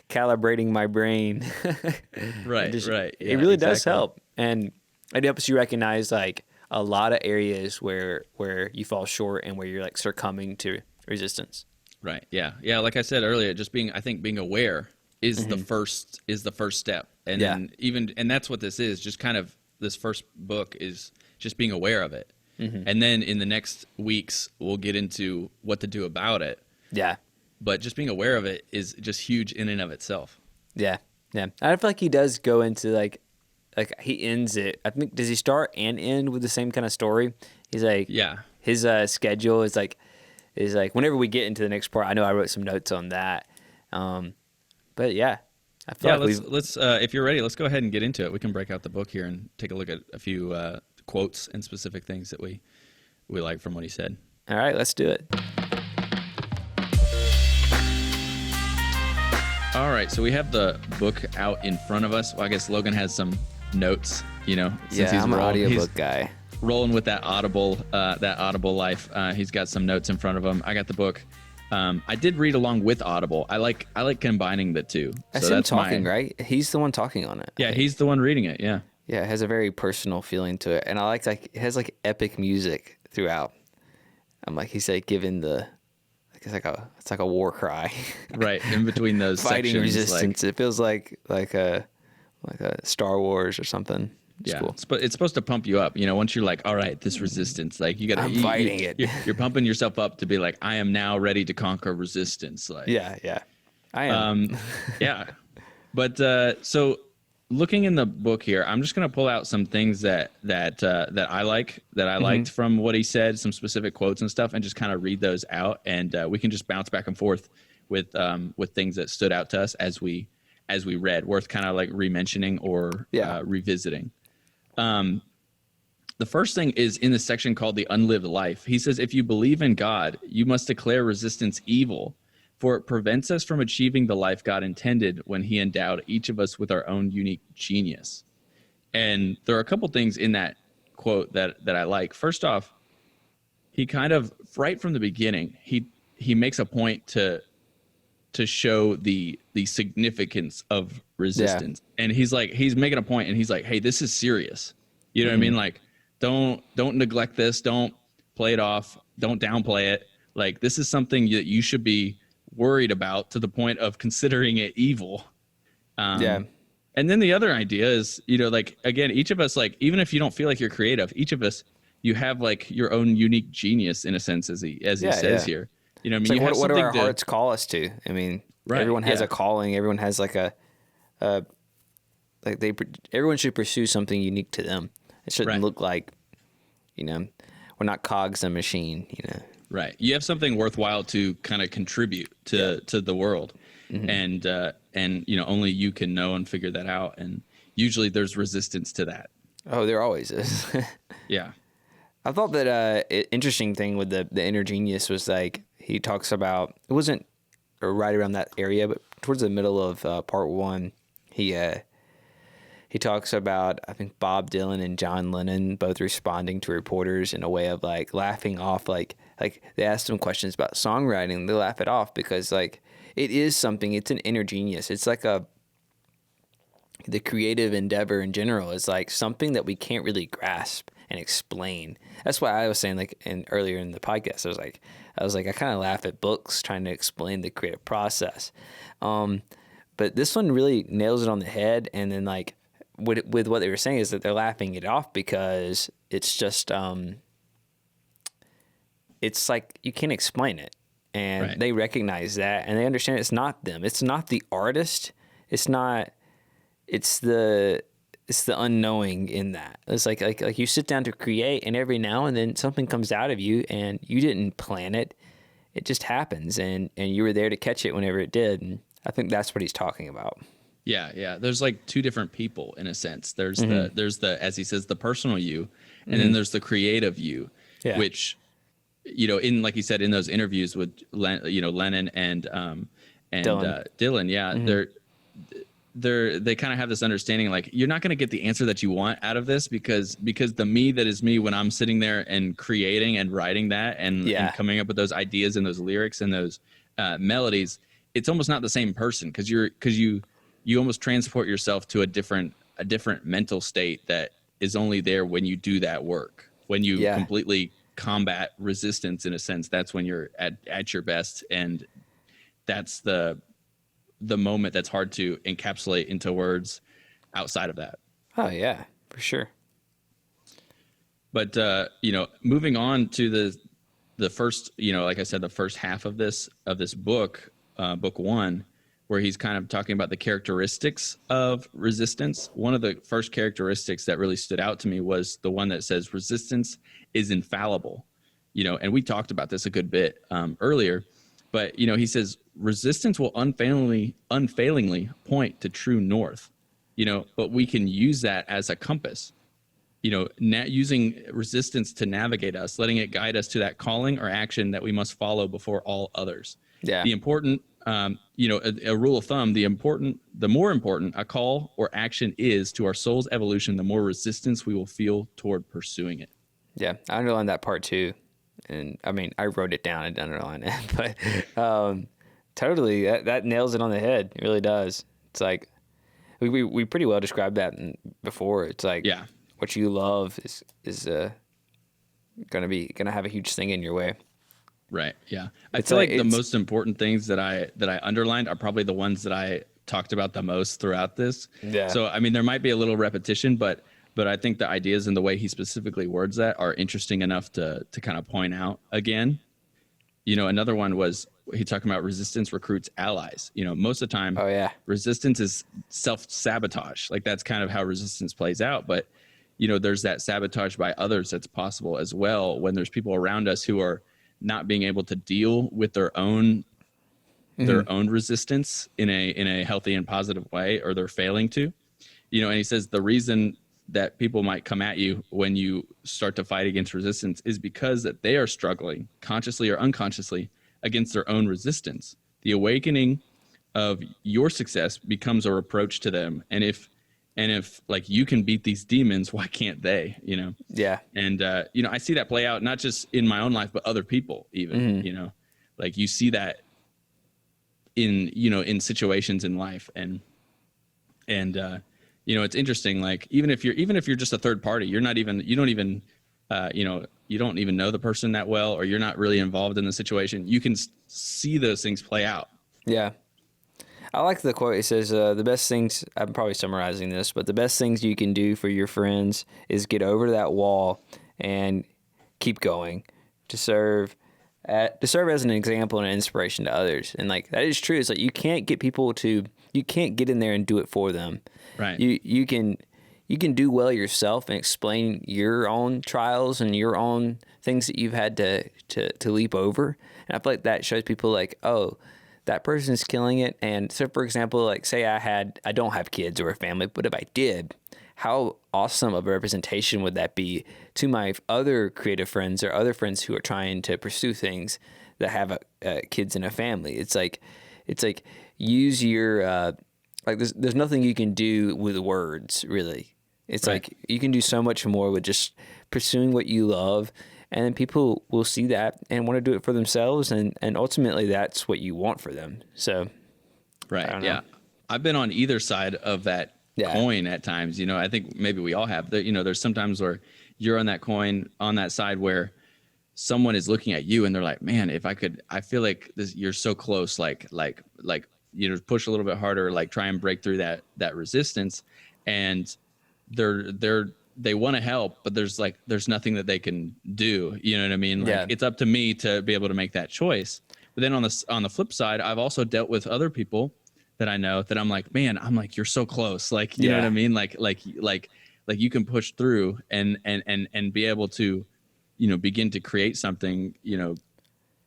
calibrating my brain. Right. Just- Right. It Yeah, really does exactly. help. And it helps you recognize like a lot of areas where you fall short and where you're like succumbing to resistance. Right. Yeah. Yeah. Like I said earlier, just being aware is the Mm-hmm. first step. And Yeah. then and that's what this is. Just kind of this first book is just being aware of it. Mm-hmm. And then in the next weeks, we'll get into what to do about it. Yeah. But just being aware of it is just huge in and of itself. Yeah. Yeah. I feel like he does go into like he ends it. I think, does he start and end with the same kind of story? He's like, Yeah. his schedule is like whenever we get into the next part, I know I wrote some notes on that. But yeah, I feel Yeah. like Let's if you're ready, let's go ahead and get into it. We can break out the book here and take a look at a few quotes and specific things that we like from what he said. all right, let's do it. All right, so we have the book out in front of us. Well, I guess Logan has some notes, since he's I'm an rolling, audiobook guy. rolling with that Audible life. He's got some notes in front of him. I got the book. I did read along with Audible. I like combining the two. That's So him that's talking, right? He's the one talking on it. Yeah, he's the one reading it. Yeah. Yeah, it has a very personal feeling to it, and I like it has like epic music throughout. I'm like, he's like giving the it's like a war cry. Right in between those Fighting sections, resistance. It feels like a Star Wars or something. It's cool. It's supposed to pump you up. Once you're like, all right, this resistance, like you got to. I'm fighting it. You're pumping yourself up to be like, I am now ready to conquer resistance. Like, Yeah, I am. yeah. But so looking in the book here, I'm just going to pull out some things that I liked from what he said, some specific quotes and stuff, and just kind of read those out, and we can just bounce back and forth with things that stood out to us as we read, worth kind of like re-mentioning or revisiting. The first thing is in the section called the Unlived Life. He says, if you believe in God, you must declare resistance evil, for it prevents us from achieving the life God intended when he endowed each of us with our own unique genius. And there are a couple things in that quote that I like. First off, he kind of, right from the beginning, he makes a point to show the significance of resistance. Yeah. And he's making a point, and he's like, hey, this is serious. You know what I mean? Like, don't neglect this. Don't play it off. Don't downplay it. Like, this is something that you should be worried about to the point of considering it evil. And then the other idea is, like, again, each of us, like, even if you don't feel like you're creative, each of us, you have like your own unique genius in a sense, as he says here. I mean, like, what do our hearts call us to? I mean, everyone has a calling. Everyone has like everyone should pursue something unique to them. It shouldn't look like, we're not cogs in a machine, Right. You have something worthwhile to kind of contribute to the world. And only you can know and figure that out. And usually there's resistance to that. Oh, there always is. Yeah. I thought that interesting thing with the inner genius was like he talks about, it wasn't right around that area, but towards the middle of part one, he talks about, I think, Bob Dylan and John Lennon both responding to reporters in a way of like laughing off, like they asked them questions about songwriting, they laugh it off because like it is something, it's an inner genius. It's like the creative endeavor in general is like something that we can't really grasp and explain. That's why I was saying like earlier in the podcast, I was like I kind of laugh at books trying to explain the creative process. But this one really nails it on the head, and then like with what they were saying is that they're laughing it off because it's just it's like you can't explain it, and Right. they recognize that, and they understand it's not them, it's not the artist, it's the unknowing in that. It's like you sit down to create, and every now and then something comes out of you, and you didn't plan it, it just happens, and you were there to catch it whenever it did. And I think that's what he's talking about. Yeah. There's like two different people in a sense. There's the as he says, the personal you, and then there's the creative you, which, in like he said in those interviews with Lennon and Dylan, they kind of have this understanding like you're not going to get the answer that you want out of this because the me that is me when I'm sitting there and creating and writing that and coming up with those ideas and those lyrics and those melodies, it's almost not the same person because you almost transport yourself to a different mental state that is only there when you do that work. When you completely combat resistance, in a sense, that's when you're at your best, and that's the moment that's hard to encapsulate into words outside of that. Oh yeah, for sure. But moving on to the first, like I said, the first half of this book, book one, where he's kind of talking about the characteristics of resistance. One of the first characteristics that really stood out to me was the one that says resistance is infallible. And we talked about this a good bit earlier, but he says resistance will unfailingly point to true north. But we can use that as a compass. Using resistance to navigate us, letting it guide us to that calling or action that we must follow before all others. Yeah. The important, a rule of thumb, the more important a call or action is to our soul's evolution, the more resistance we will feel toward pursuing it. Yeah, I underlined that part too. And I mean, I wrote it down and underlined it, but totally, that nails it on the head. It really does. It's like, we pretty well described that before. It's like, what you love is gonna have a huge thing in your way. Right. Yeah. I feel like the most important things that I underlined are probably the ones that I talked about the most throughout this. Yeah. So, I mean, there might be a little repetition, but I think the ideas and the way he specifically words that are interesting enough to kind of point out again. Another one was he talking about resistance recruits allies. Most of the time, resistance is self-sabotage. Like that's kind of how resistance plays out. But, there's that sabotage by others that's possible as well when there's people around us who are not being able to deal with their own resistance in a healthy and positive way, or they're failing to, and he says the reason that people might come at you when you start to fight against resistance is because that they are struggling consciously or unconsciously against their own resistance. The awakening of your success becomes a reproach to them. And if like you can beat these demons, why can't they, Yeah. And, I see that play out, not just in my own life, but other people even, like you see that in situations in life and it's interesting. Like even if you're just a third party, you don't even know the person that well, or you're not really involved in the situation. You can see those things play out. Yeah. I like the quote. It says, the best things, I'm probably summarizing this, but the best things you can do for your friends is get over that wall and keep going to serve as an example and an inspiration to others. And like, that is true. It's like, you can't get in there and do it for them. Right. You can do well yourself and explain your own trials and your own things that you've had to leap over. And I feel like that shows people like, oh, that person's killing it. And so, for example, like say I don't have kids or a family, but if I did, how awesome of a representation would that be to my other creative friends or other friends who are trying to pursue things that have kids in a family. It's like use your like there's nothing you can do with words really. It's Right. like you can do so much more with just pursuing what you love, and then people will see that and want to do it for themselves, and ultimately that's what you want for them. So Right. I don't Yeah. know. I've been on either side of that Yeah. coin at times. I think maybe we all have. There's sometimes where you're on that coin on that side where someone is looking at you and they're like, man, if I could, I feel like this, you're so close, like, push a little bit harder, like try and break through that resistance. And they want to help, but there's nothing that they can do. You know what I mean? Like Yeah. it's up to me to be able to make that choice. But then on the flip side, I've also dealt with other people that I know that I'm like, man, I'm like, you're so close. Like, you know what I mean? Like you can push through and be able to, begin to create something,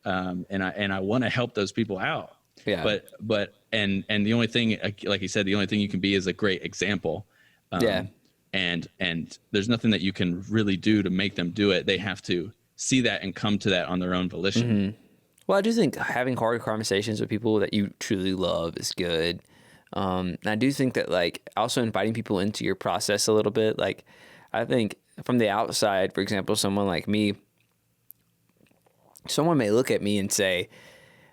and I want to help those people out. Yeah. But the only thing, like you said, the only thing you can be is a great example. Yeah. And there's nothing that you can really do to make them do it. They have to see that and come to that on their own volition. Well, I do think having hard conversations with people that you truly love is good. And I do think that like also inviting people into your process a little bit. Like I think from the outside, for example, someone like me, someone may look at me and say,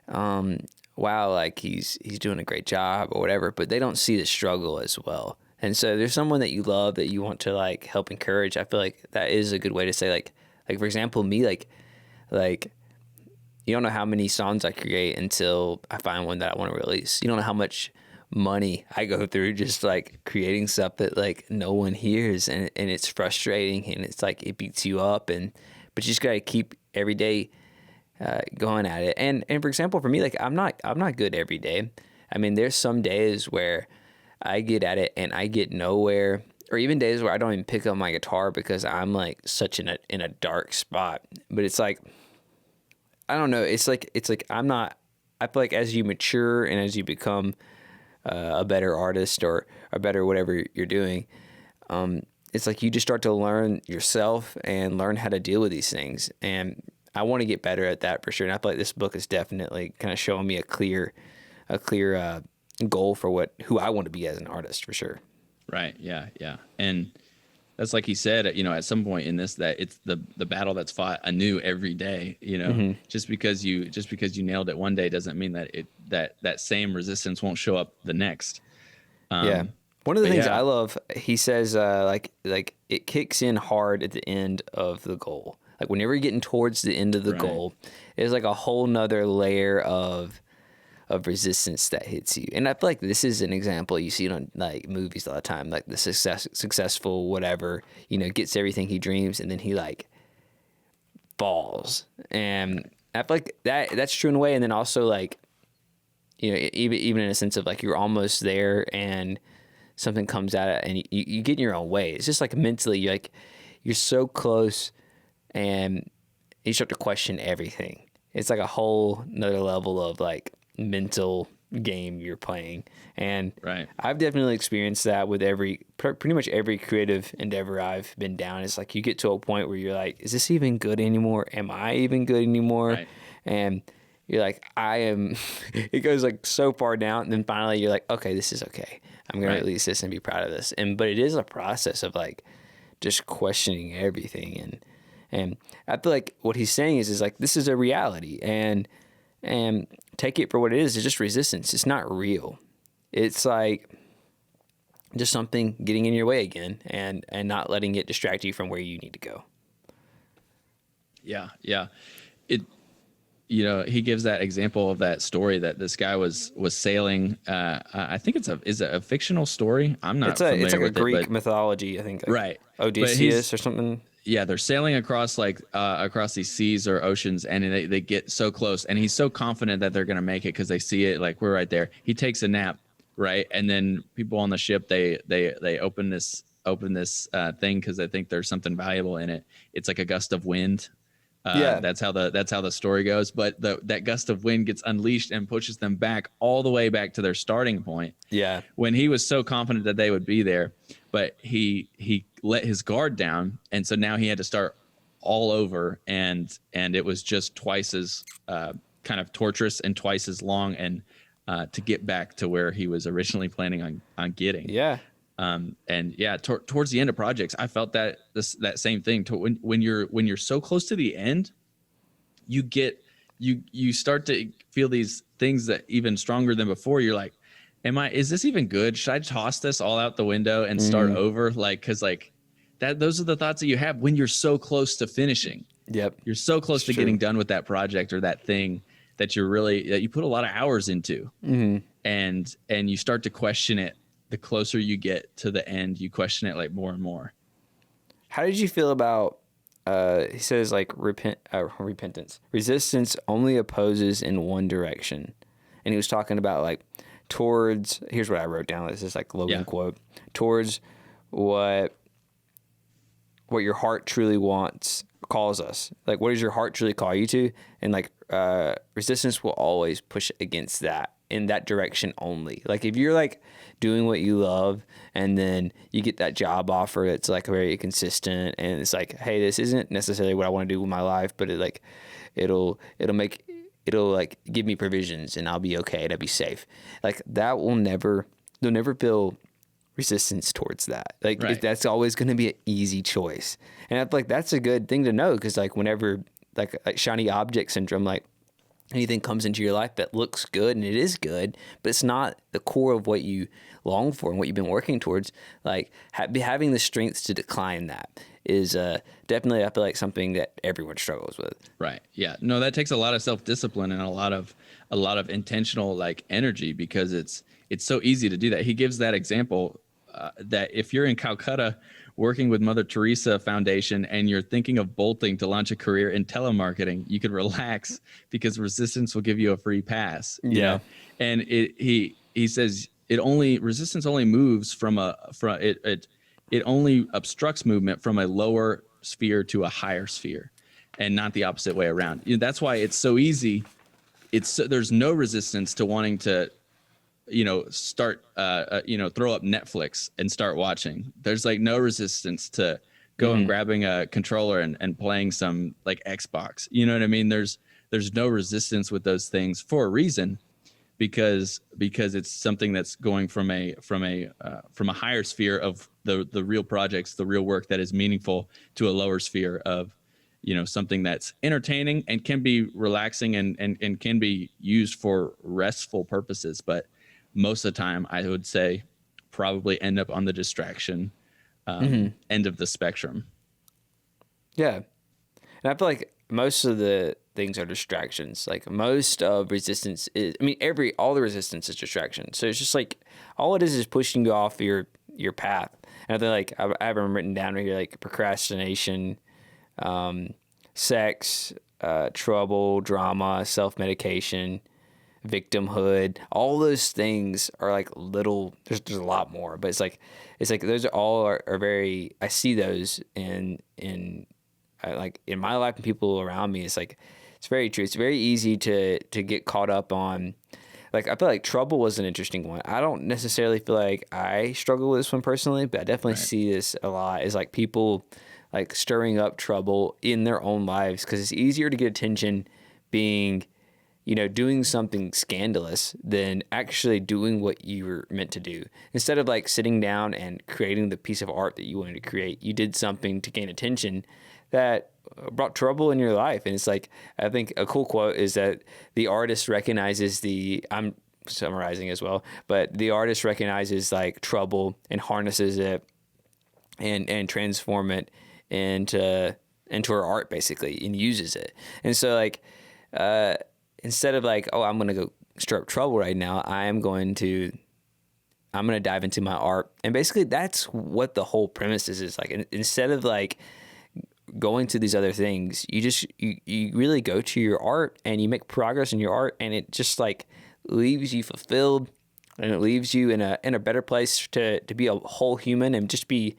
wow, like he's doing a great job or whatever, but they don't see the struggle as well. And so there's someone that you love that you want to like help encourage. I feel like that is a good way to say like for example, me, like you don't know how many songs I create until I find one that I want to release. You don't know how much money I go through just like creating stuff that like no one hears, and it's frustrating, and it's like it beats you up, but you just gotta keep every day going at it. And for example, for me, like I'm not good every day. I mean, there's some days where I get at it and I get nowhere, or even days where I don't even pick up my guitar because I'm like such in a dark spot. But it's like, I don't know. It's like I'm not. I feel like as you mature and as you become a better artist or a better whatever you're doing, it's like you just start to learn yourself and learn how to deal with these things. And I want to get better at that for sure. And I feel like this book is definitely kind of showing me a clear goal for who I want to be as an artist for sure. Right. Yeah. Yeah. And that's like he said, at some point in this, that it's the battle that's fought anew every day. Just because you nailed it one day doesn't mean that that same resistance won't show up the next. Yeah. One of the things yeah. I love, he says, like it kicks in hard at the end of the goal. Like whenever you're getting towards the end of the goal, there's like a whole nother layer of resistance that hits you. And I feel like this is an example you see on like movies all the time, like the successful whatever, gets everything he dreams, and then he like falls. And I feel like that's true in a way. And then also like, even in a sense of like you're almost there and something comes out and you get in your own way. It's just like mentally you're so close and you start to question everything. It's like a whole another level of like mental game you're playing. And I've definitely experienced that with pretty much every creative endeavor I've been down. It's like you get to a point where you're like, is this even good anymore? Am I even good anymore? And you're like, I am. It goes like so far down, and then finally you're like, okay, this is okay. I'm gonna release this and be proud of this. But it is a process of like just questioning everything. And I feel like what he's saying is like this is a reality, and take it for what it is. It's just resistance. It's not real. It's like just something getting in your way again, and not letting it distract you from where you need to go. Yeah, yeah. He gives that example of that story that this guy was sailing. I think is it a fictional story? I'm not familiar it's like with a Greek but, mythology, I think. Like right. Odysseus or something. Yeah, they're sailing across across these seas or oceans, and they get so close, and he's so confident that they're gonna make it because they see it, like we're right there. He takes a nap, right, and then people on the ship they open this thing because they think there's something valuable in it. It's like a gust of wind. That's how the story goes. But that gust of wind gets unleashed and pushes them back all the way back to their starting point. Yeah. When he was so confident that they would be there, but he let his guard down, and so now he had to start all over, and it was just twice as kind of torturous and twice as long, and to get back to where he was originally planning on getting. Yeah. And yeah, towards the end of projects, I felt that same thing. When you're so close to the end, you start to feel these things that even stronger than before. You're like, is this even good? Should I toss this all out the window and start over? Like, cause like those are the thoughts that you have when you're so close to finishing. Yep. You're so close to getting done with that project or that thing that you put a lot of hours into, and you start to question it. The closer you get to the end, you question it like more and more. How did you feel about, he says like repentance, resistance only opposes in one direction. And he was talking about like here's what I wrote down. This is like Logan quote, towards what your heart truly wants calls us. Like, what does your heart truly call you to? And like, resistance will always push against that in that direction only. Like if you're like doing what you love and then you get that job offer that's like very consistent and it's like, hey, this isn't necessarily what I want to do with my life, but it'll like give me provisions and I'll be okay and I'll be safe. Like that you'll never feel resistance towards that. Like that's always going to be an easy choice. And I feel like that's a good thing to know. Cause like whenever like shiny object syndrome, like anything comes into your life that looks good and it is good, but it's not the core of what you long for and what you've been working towards. Like having the strength to decline that is definitely, I feel like, something that everyone struggles with. Right. Yeah. No, that takes a lot of self-discipline and a lot of intentional like energy, because it's so easy to do that. He gives that example that if you're in Calcutta working with Mother Teresa Foundation and you're thinking of bolting to launch a career in telemarketing, you could relax because resistance will give you a free pass. You know? And he says resistance only moves it only obstructs movement from a lower sphere to a higher sphere, and not the opposite way around. That's why it's so easy. There's no resistance to wanting to, start, throw up Netflix and start watching. There's like no resistance to go and grabbing a controller and playing some like Xbox. You know what I mean? There's no resistance with those things for a reason, because it's something that's going from a higher sphere of the real projects, the real work that is meaningful, to a lower sphere of, something that's entertaining and can be relaxing and can be used for restful purposes. But most of the time, I would say probably end up on the distraction end of the spectrum. Yeah. And I feel like most of the things are distractions. Like most of resistance is, all the resistance is distraction. So it's just like, all it is pushing you off your path. And I feel like I have them written down here, like procrastination, sex, trouble, drama, self-medication, victimhood. All those things are like little, there's a lot more, but it's like those are very, I see those in like in my life and people around me. It's like, it's very true. It's very easy to get caught up on, like, I feel like trouble was an interesting one. I don't necessarily feel like I struggle with this one personally, but I definitely see this a lot, is like people like stirring up trouble in their own lives, because it's easier to get attention being, doing something scandalous than actually doing what you were meant to do. Instead of like sitting down and creating the piece of art that you wanted to create, you did something to gain attention that brought trouble in your life. And it's like, I think a cool quote is that the artist recognizes I'm summarizing as well, but the artist recognizes like trouble and harnesses it and transform it into her art basically, and uses it. And so like, instead of like, oh, I'm going to go stir up trouble right now, I'm going to dive into my art. And basically that's what the whole premise is like, instead of like going to these other things, you really go to your art and you make progress in your art, and it just like leaves you fulfilled, and it leaves you in a better place to be a whole human and just be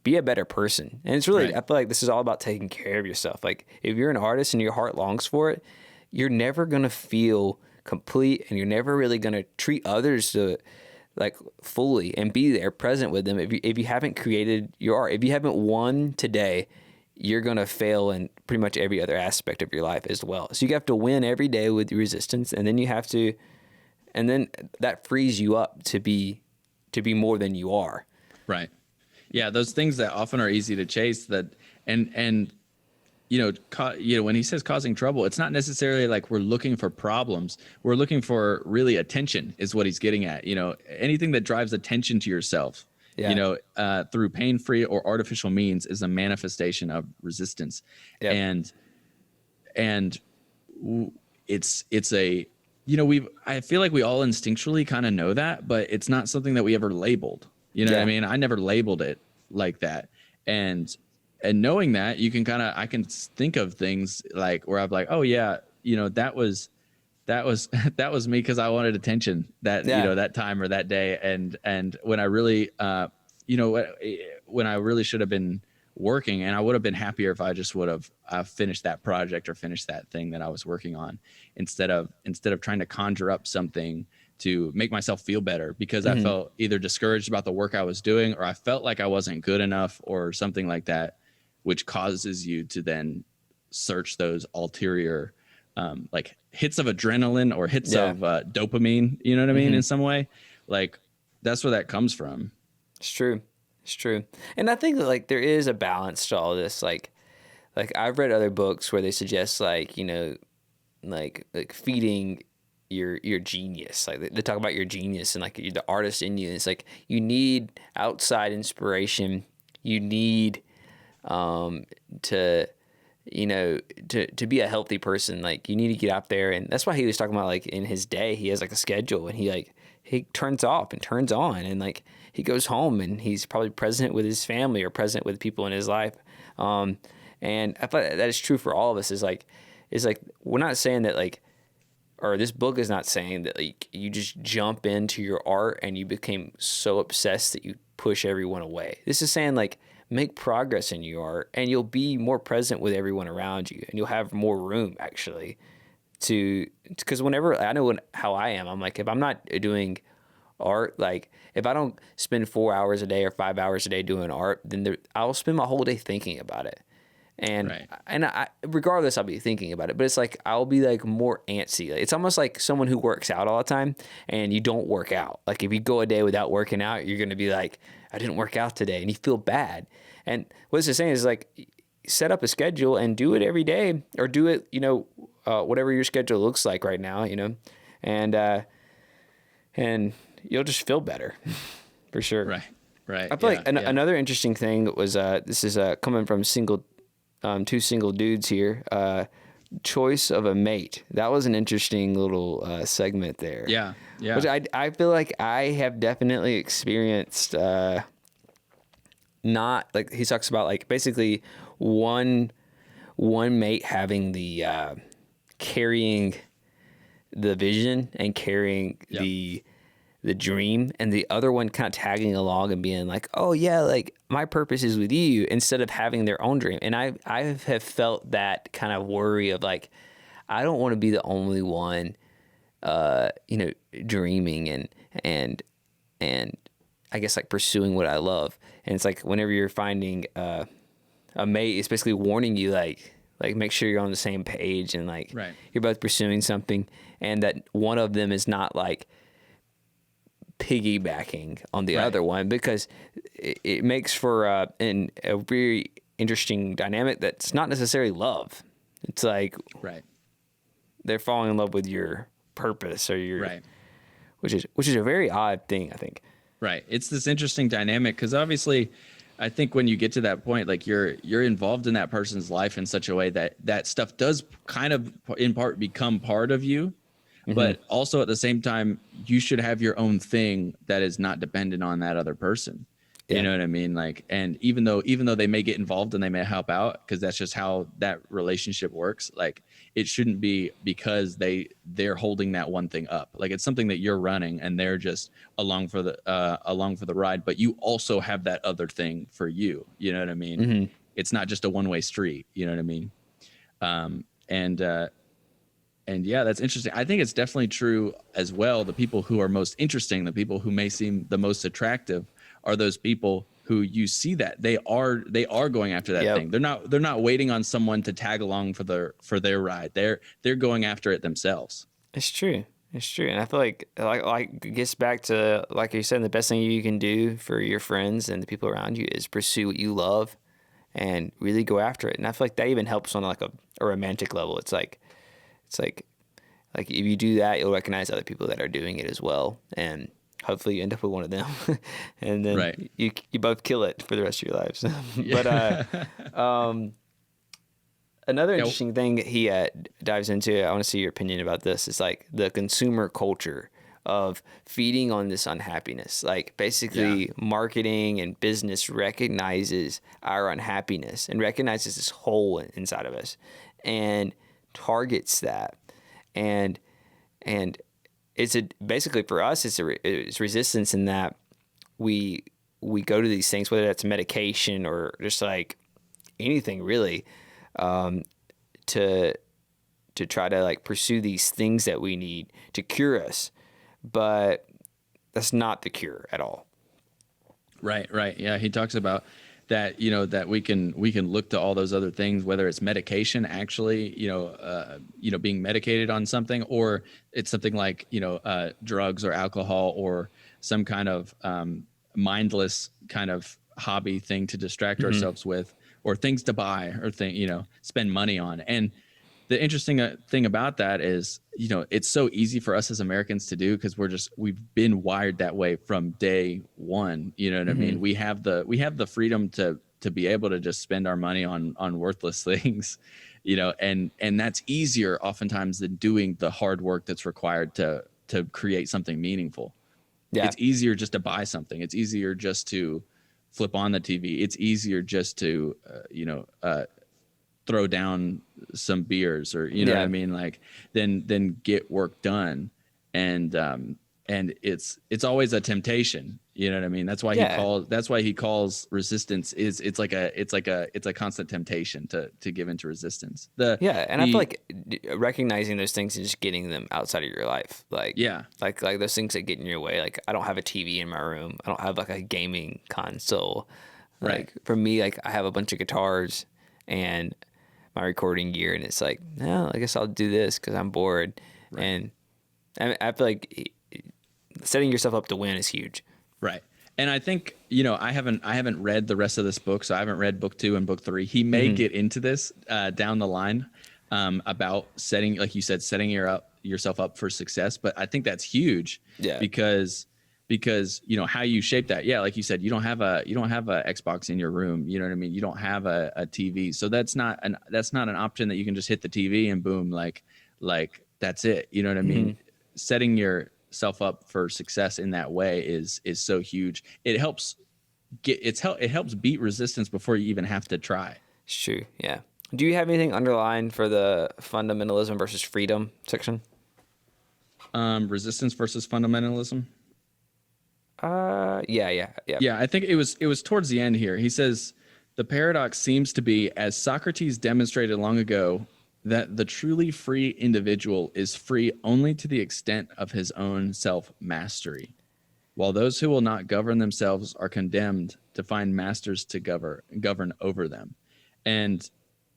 a better person. And it's really, I feel like this is all about taking care of yourself. Like if you're an artist and your heart longs for it, you're never going to feel complete, and you're never really going to treat others to like fully and be there present with them if you haven't created your art. If you haven't won today, you're going to fail in pretty much every other aspect of your life as well. So you have to win every day with resistance, and then that frees you up to be more than you are. Right. Yeah, those things that often are easy to chase, that and when he says causing trouble, it's not necessarily like we're looking for problems. We're looking for really attention is what he's getting at. Anything that drives attention to yourself, through pain-free or artificial means is a manifestation of resistance. Yep. And it's a, I feel like we all instinctually kind of know that, but it's not something that we ever labeled. You know what I mean? I never labeled it like that. And knowing that, I can think of things like where I'm like, oh yeah, that was that was me because I wanted attention that time or that day. And when I really, when I really should have been working, and I would have been happier if I just would have finished that project or finished that thing that I was working on instead of trying to conjure up something to make myself feel better because I felt either discouraged about the work I was doing, or I felt like I wasn't good enough or something like that, which causes you to then search those ulterior like hits of adrenaline or hits of dopamine, you know what I mean? In some way, like that's where that comes from. It's true. And I think that like there is a balance to all this. Like I've read other books where they suggest like feeding your genius. Like they talk about your genius and like the artist in you. And it's like you need outside inspiration. You need to be a healthy person. Like you need to get out there, and that's why he was talking about like in his day he has like a schedule, and he turns off and turns on, and like he goes home and he's probably present with his family or present with people in his life. And I thought that is true for all of us. Is like we're not saying that like, or this book is not saying that like you just jump into your art and you became so obsessed that you push everyone away. This is saying like make progress in your art and you'll be more present with everyone around you, and you'll have more room actually because whenever I know how I am, I'm like, if I'm not doing art, like if I don't spend 4 hours a day or 5 hours a day doing art, then I'll spend my whole day thinking about it. And I, regardless, I'll be thinking about it, but it's like I'll be like more antsy. It's almost like someone who works out all the time and you don't work out. Like if you go a day without working out, you're going to be like, I didn't work out today, and you feel bad. And what this is saying is like set up a schedule and do it every day, or do it, whatever your schedule looks like right now, and you'll just feel better for sure. Right. I feel like another interesting thing was this is coming from two single dudes here. Choice of a mate. That was an interesting little segment there. Yeah. Which I feel like I have definitely experienced. Not like he talks about like basically one mate having the carrying the vision and carrying the dream, and the other one kind of tagging along and being like, oh yeah, like my purpose is with you, instead of having their own dream. And I have felt that kind of worry of like, I don't want to be the only one, dreaming and I guess like pursuing what I love. And it's like whenever you're finding a mate, it's basically warning you like make sure you're on the same page, and like you're both pursuing something, and that one of them is not like piggybacking on the other one, because it makes for a very interesting dynamic that's not necessarily love. It's like they're falling in love with your purpose or your which is a very odd thing, I think. Right. It's this interesting dynamic because obviously I think when you get to that point, like you're involved in that person's life in such a way that stuff does kind of in part become part of you. But also at the same time, you should have your own thing that is not dependent on that other person. Yeah. You know what I mean? Like, and even though they may get involved and they may help out, because that's just how that relationship works. Like, it shouldn't be because they're holding that one thing up. Like, it's something that you're running and they're just along for the ride. But you also have that other thing for you. You know what I mean? It's not just a one-way street. You know what I mean? And yeah, that's interesting. I think it's definitely true as well. The people who are most interesting, the people who may seem the most attractive, are those people who you see that they are going after that Yep. thing. They're not waiting on someone to tag along for their ride. They're going after it themselves. It's true. It's true. And I feel like it gets back to, like you said, the best thing you can do for your friends and the people around you is pursue what you love and really go after it. And I feel like that even helps on like a romantic level. It's like if you do that, you'll recognize other people that are doing it as well. And hopefully you end up with one of them. And then Right. you both kill it for the rest of your lives. Yeah. But another interesting thing he dives into, I want to see your opinion about this, is like the consumer culture of feeding on this unhappiness. Like basically marketing and business recognizes our unhappiness and recognizes this hole inside of us and targets that. And it's basically for us, it's resistance in that we go to these things, whether that's medication or just like anything really, to try to like pursue these things that we need to cure us, but that's not the cure at all. Right. Yeah, he talks about that, that we can look to all those other things, whether it's medication, actually, being medicated on something, or it's something like, drugs or alcohol or some kind of mindless kind of hobby thing to distract ourselves with, or things to buy or spend money on. And the interesting thing about that is, it's so easy for us as Americans to do because we've been wired that way from day one. You know what I mean? We have the freedom to be able to just spend our money on worthless things, and that's easier oftentimes than doing the hard work that's required to create something meaningful. Yeah. It's easier just to buy something. It's easier just to flip on the TV. It's easier just to, throw down some beers, or what I mean, like then get work done. And it's always a temptation, you know what I mean? That's why he calls resistance it's a constant temptation to give into resistance. I feel like recognizing those things and just getting them outside of your life, like those things that get in your way. Like I don't have a TV in my room. I don't have like a gaming console. Like for me, like I have a bunch of guitars and my recording gear, and it's like, no, I guess I'll do this because I'm bored. And I feel like setting yourself up to win is huge. Right. And I think, I haven't read the rest of this book, so I haven't read book 2 and book 3. He may get into this down the line about setting, like you said, setting yourself up for success. But I think that's huge because how you shape that. Yeah, like you said, you don't have a Xbox in your room. You know what I mean? You don't have a TV, so that's not an option that you can just hit the TV and boom, like that's it. You know what I mean? Setting yourself up for success in that way is so huge. It helps beat resistance before you even have to try. It's true. Yeah. Do you have anything underlined for the fundamentalism versus freedom section? Resistance versus fundamentalism. Yeah. I think it was towards the end here. He says the paradox seems to be, as Socrates demonstrated long ago, that the truly free individual is free only to the extent of his own self-mastery, while those who will not govern themselves are condemned to find masters to govern over them. And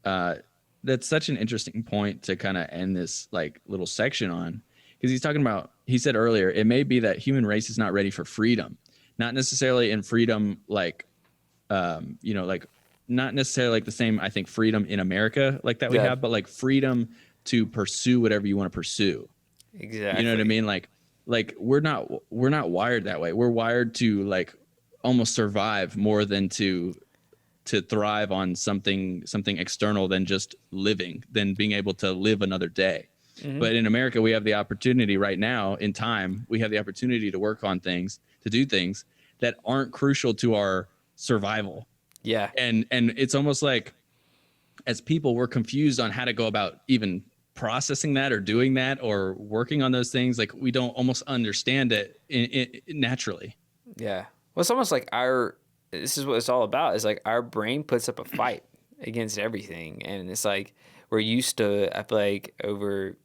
that's such an interesting point to kind of end this like little section on, because he's talking about, he said earlier, it may be that human race is not ready for freedom, not necessarily in freedom like not necessarily like the same, I think, freedom in America like that we have, but like freedom to pursue whatever you want to pursue. Exactly. You know what I mean? Like we're not wired that way. We're wired to like almost survive more than to thrive on something external than just living, than being able to live another day. But in America, we have the opportunity right now in time, we have the opportunity to work on things, to do things that aren't crucial to our survival. Yeah. And it's almost like as people, we're confused on how to go about even processing that or doing that or working on those things. Like we don't almost understand it naturally. Yeah. Well, it's almost like this is what it's all about, is like our brain puts up a fight against everything. And it's like, we're used to, I feel like over,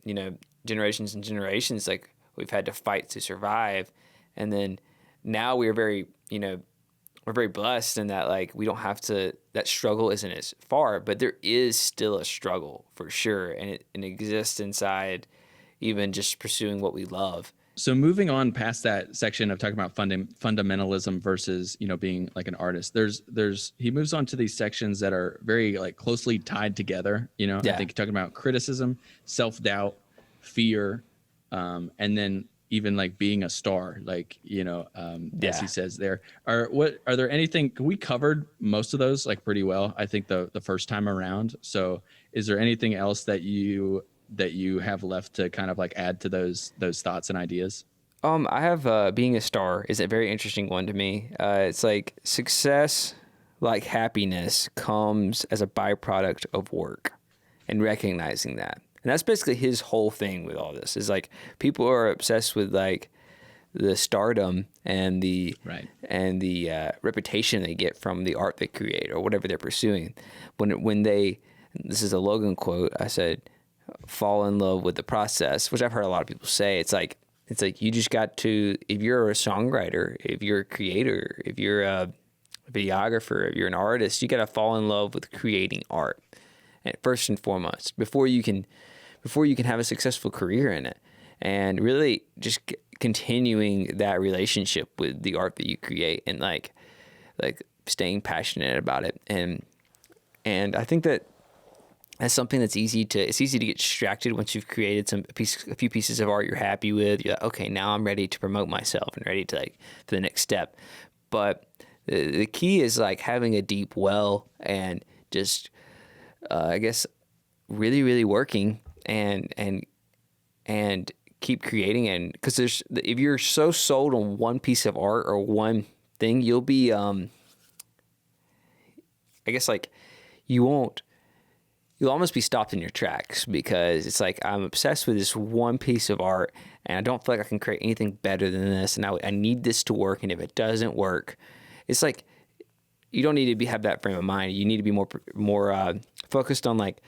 generations and generations, like we've had to fight to survive. And then now we're very, we're very blessed in that like we don't have to, that struggle isn't as far, but there is still a struggle for sure, and it exists inside even just pursuing what we love. So moving on past that section of talking about fundamentalism versus, being like an artist, he moves on to these sections that are very like closely tied together. I think talking about criticism, self-doubt, fear, and then even like being a star, like, as he says there. Are there anything, we covered most of those like pretty well, I think the first time around. So is there anything else that you have left to kind of like add to those thoughts and ideas? I have being a star is a very interesting one to me. It's like success, like happiness, comes as a byproduct of work, and recognizing that. And that's basically his whole thing with all this is like people are obsessed with like the stardom and the reputation they get from the art they create or whatever they're pursuing. When they, this is a Logan quote, I said, fall in love with the process, which I've heard a lot of people say. It's like you just got to, if you're a songwriter, if you're a creator, if you're a videographer, if you're an artist, you got to fall in love with creating art, and first and foremost, before you can have a successful career in it, and really just continuing that relationship with the art that you create, and like staying passionate about it. And I think that's something that's easy to get distracted once you've created a few pieces of art you're happy with. You're like, okay, now I'm ready to promote myself and ready to for the next step. But the key is like having a deep well and just, I guess, really, really working and keep creating. And because if you're so sold on one piece of art or one thing, you'll be, I guess like you'll almost be stopped in your tracks, because it's like, I'm obsessed with this one piece of art and I don't feel like I can create anything better than this. And I need this to work. And if it doesn't work, it's like, you don't need to have that frame of mind. You need to be more focused on like,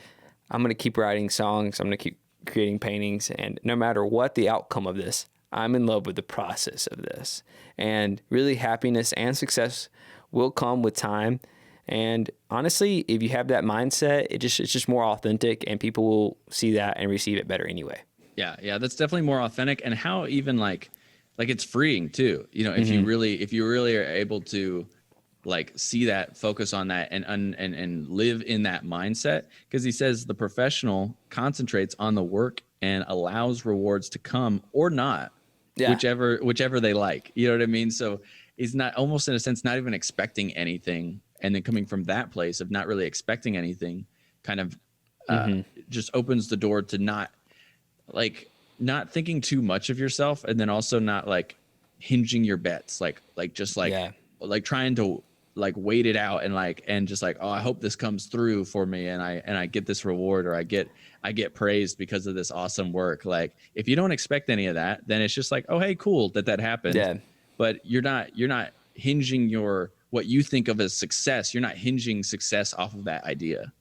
I'm going to keep writing songs. I'm going to keep creating paintings. And no matter what the outcome of this, I'm in love with the process of this. And really, happiness and success will come with time. And honestly, if you have that mindset, it's just more authentic, and people will see that and receive it better anyway. Yeah, that's definitely more authentic. And how even like it's freeing too. If you really are able to like see that, focus on that, and live in that mindset, because he says the professional concentrates on the work and allows rewards to come or not, whichever they like. You know what I mean? So he's not, almost in a sense, not even expecting anything. And then coming from that place of not really expecting anything kind of just opens the door to not thinking too much of yourself, and then also not like hinging your bets, like trying to like wait it out and just like, oh, I hope this comes through for me and I get this reward, or I get praised because of this awesome work. Like if you don't expect any of that, then it's just like, oh, hey, cool that happened. Yeah. But you're not hinging what you think of as success. You're not hinging success off of that idea.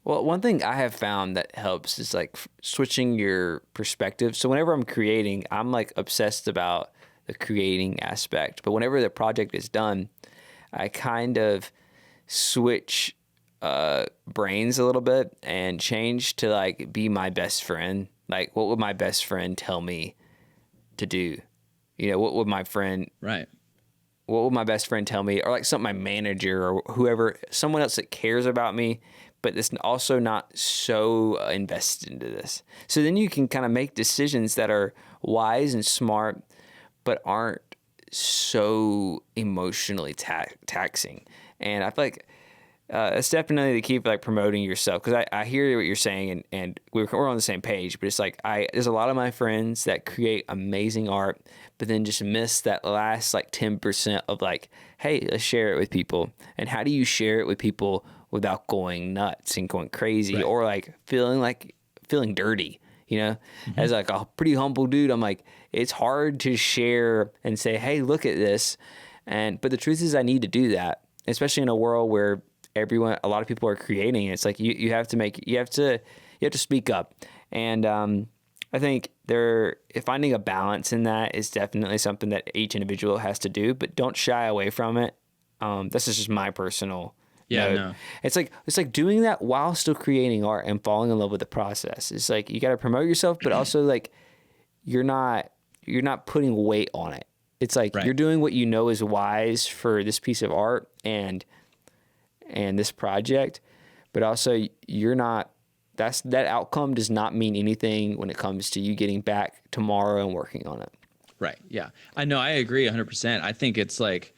Well, one thing I have found that helps is like switching your perspective. So whenever I'm creating, I'm like obsessed about the creating aspect. But whenever the project is done, I kind of switch brains a little bit and change to like be my best friend. Like, what would my best friend tell me to do? What would my friend... Right. What would my best friend tell me? Or like my manager or whoever, someone else that cares about me, but it's also not so invested into this. So then you can kind of make decisions that are wise and smart, but aren't so emotionally taxing. And I feel like it's definitely the key for like promoting yourself, because I hear what you're saying, and we're on the same page. But it's like there's a lot of my friends that create amazing art, but then just miss that last like 10% of like, hey, let's share it with people. And how do you share it with people without going nuts and going crazy, right, or like feeling dirty? As like a pretty humble dude, I'm like, it's hard to share and say, hey, look at this. But the truth is, I need to do that, especially in a world where a lot of people are creating. It's like you have to speak up. And I think finding a balance in that is definitely something that each individual has to do, but don't shy away from it. This is just my personal Yeah, note. no. It's like doing that while still creating art and falling in love with the process. It's like you got to promote yourself, but also like you're not putting weight on it. It's like Right. you're doing what you know is wise for this piece of art and this project, but also you're not. That outcome does not mean anything when it comes to you getting back tomorrow and working on it. Right. Yeah. I know. I agree 100%. I think it's like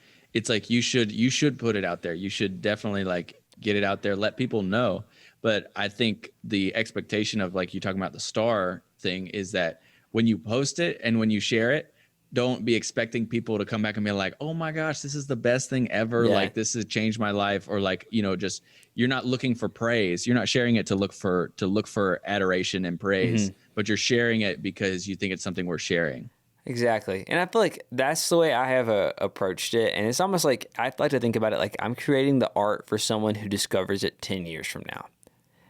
you should put it out there. You should definitely like get it out there, let people know. But I think the expectation of like you talking about the star thing is that when you post it and when you share it, don't be expecting people to come back and be like, "Oh my gosh, this is the best thing ever. Yeah. Like this has changed my life," or like, just you're not looking for praise. You're not sharing it to look for adoration and praise, but you're sharing it because you think it's something worth sharing. Exactly. And I feel like that's the way I have approached it. And it's almost like I like to think about it like I'm creating the art for someone who discovers it 10 years from now.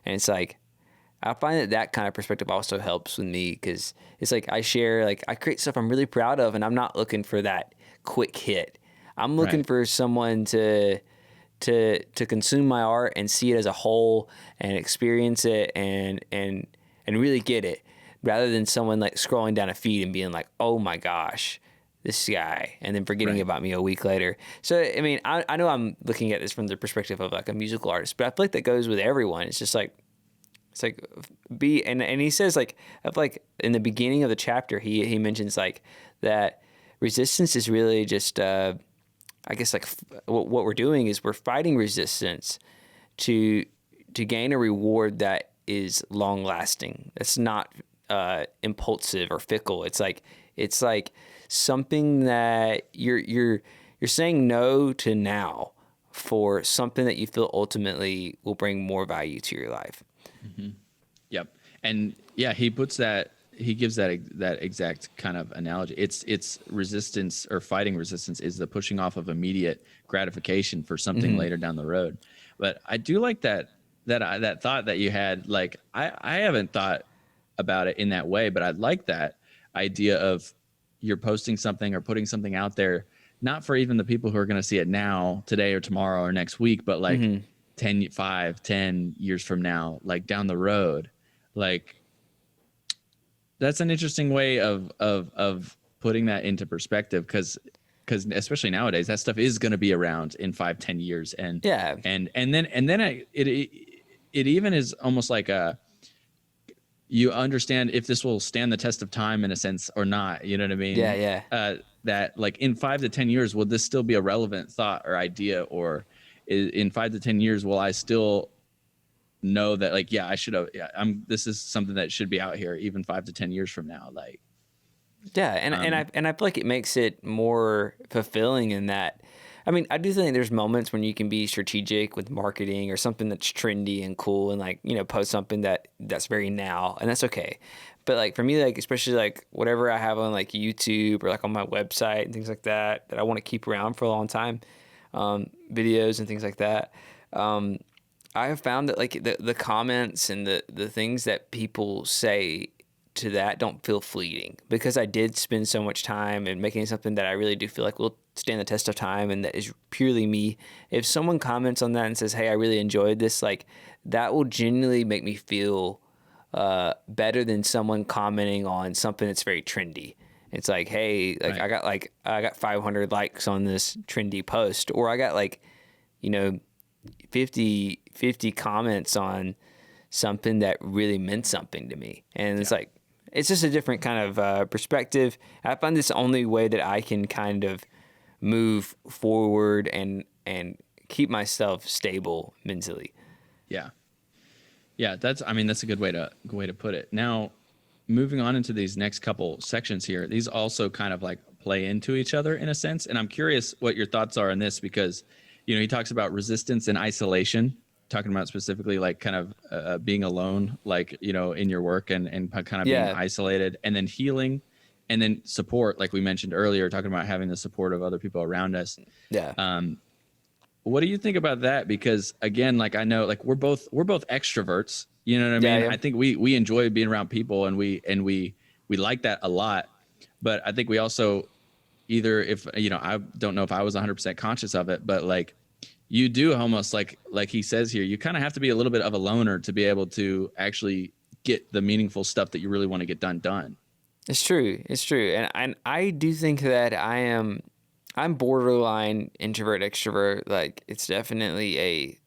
And it's like, I find that kind of perspective also helps with me because it's like I share, like I create stuff I'm really proud of and I'm not looking for that quick hit. I'm looking Right. for someone to consume my art and see it as a whole and experience it and really get it rather than someone like scrolling down a feed and being like, oh my gosh, this guy, and then forgetting Right. about me a week later. So, I mean, I know I'm looking at this from the perspective of like a musical artist, but I feel like that goes with everyone. It's just like, and he says like, of like in the beginning of the chapter, he mentions like that resistance is really just, I guess like what we're doing is we're fighting resistance to gain a reward that is long lasting. It's not impulsive or fickle. It's like something that you're saying no to now for something that you feel ultimately will bring more value to your life. Yep. And yeah, he gives that exact kind of analogy. It's resistance or fighting resistance is the pushing off of immediate gratification for something later down the road. But I do like that thought that you had. Like I haven't thought about it in that way, but I like that idea of you're posting something or putting something out there, not for even the people who are going to see it now, today or tomorrow or next week, but like 10 years from now, like down the road. Like that's an interesting way of putting that into perspective because especially nowadays that stuff is going to be around in 5-10 years Yeah. and then it even is almost like you understand if this will stand the test of time in a sense or not, you know what I mean? Yeah. That like in 5 to 10 years will this still be a relevant thought or idea, or in 5 to 10 years will I still know that like I should have this is something that should be out here even 5 to 10 years from now, like Yeah, and I feel like it makes it more fulfilling in that. I mean, I do think there's moments when you can be strategic with marketing or something that's trendy and cool, and like post something that's very now, and that's okay. But like for me, like especially like whatever I have on like YouTube or like on my website and things like that I want to keep around for a long time, videos and things like that. I have found that like the comments and the things that people say to that don't feel fleeting because I did spend so much time in making something that I really do feel like will stand the test of time and that is purely me. If someone comments on that and says, "Hey, I really enjoyed this," like that will genuinely make me feel better than someone commenting on something that's very trendy. It's like, "Hey, like right. I got 500 likes on this trendy post," or I got like, 50 comments on something that really meant something to me. And it's like, it's just a different kind of perspective. I find this the only way that I can kind of move forward and keep myself stable mentally. Yeah. Yeah, that's a good way to put it. Now, moving on into these next couple sections here, these also kind of like play into each other in a sense, and I'm curious what your thoughts are on this because he talks about resistance and isolation, talking about specifically like kind of being alone, like in your work and kind of being Yeah. isolated, and then healing, and then support, like we mentioned earlier, talking about having the support of other people around us. Yeah. What do you think about that? Because again, like I know, like we're both extroverts. You know what I Yeah. mean? Yeah. I think we enjoy being around people, and we like that a lot. But I think we also either if, I don't know if I was 100% conscious of it, but like you do almost like he says here, you kind of have to be a little bit of a loner to be able to actually get the meaningful stuff that you really want to get done. It's true. It's true. And I do think that I'm borderline introvert extrovert. Like it's definitely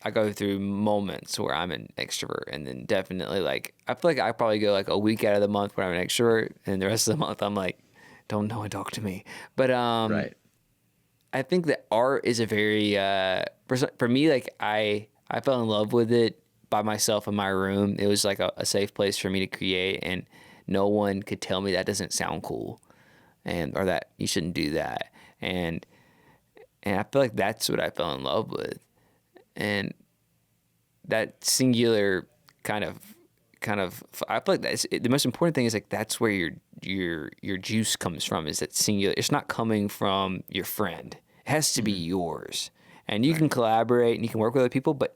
I go through moments where I'm an extrovert, and then definitely like I feel like I probably go like a week out of the month where I'm an extrovert, and the rest of the month I'm like, don't know and talk to me. But Right. I think that art is a very for me, like I fell in love with it by myself in my room. It was like a safe place for me to create, and no one could tell me that doesn't sound cool, or that you shouldn't do that. And I feel like that's what I fell in love with, and that singular kind of I feel like that's the most important thing is like that's where your juice comes from, is that singular. It's not coming from your friend. It has to be yours. And you can collaborate and you can work with other people, but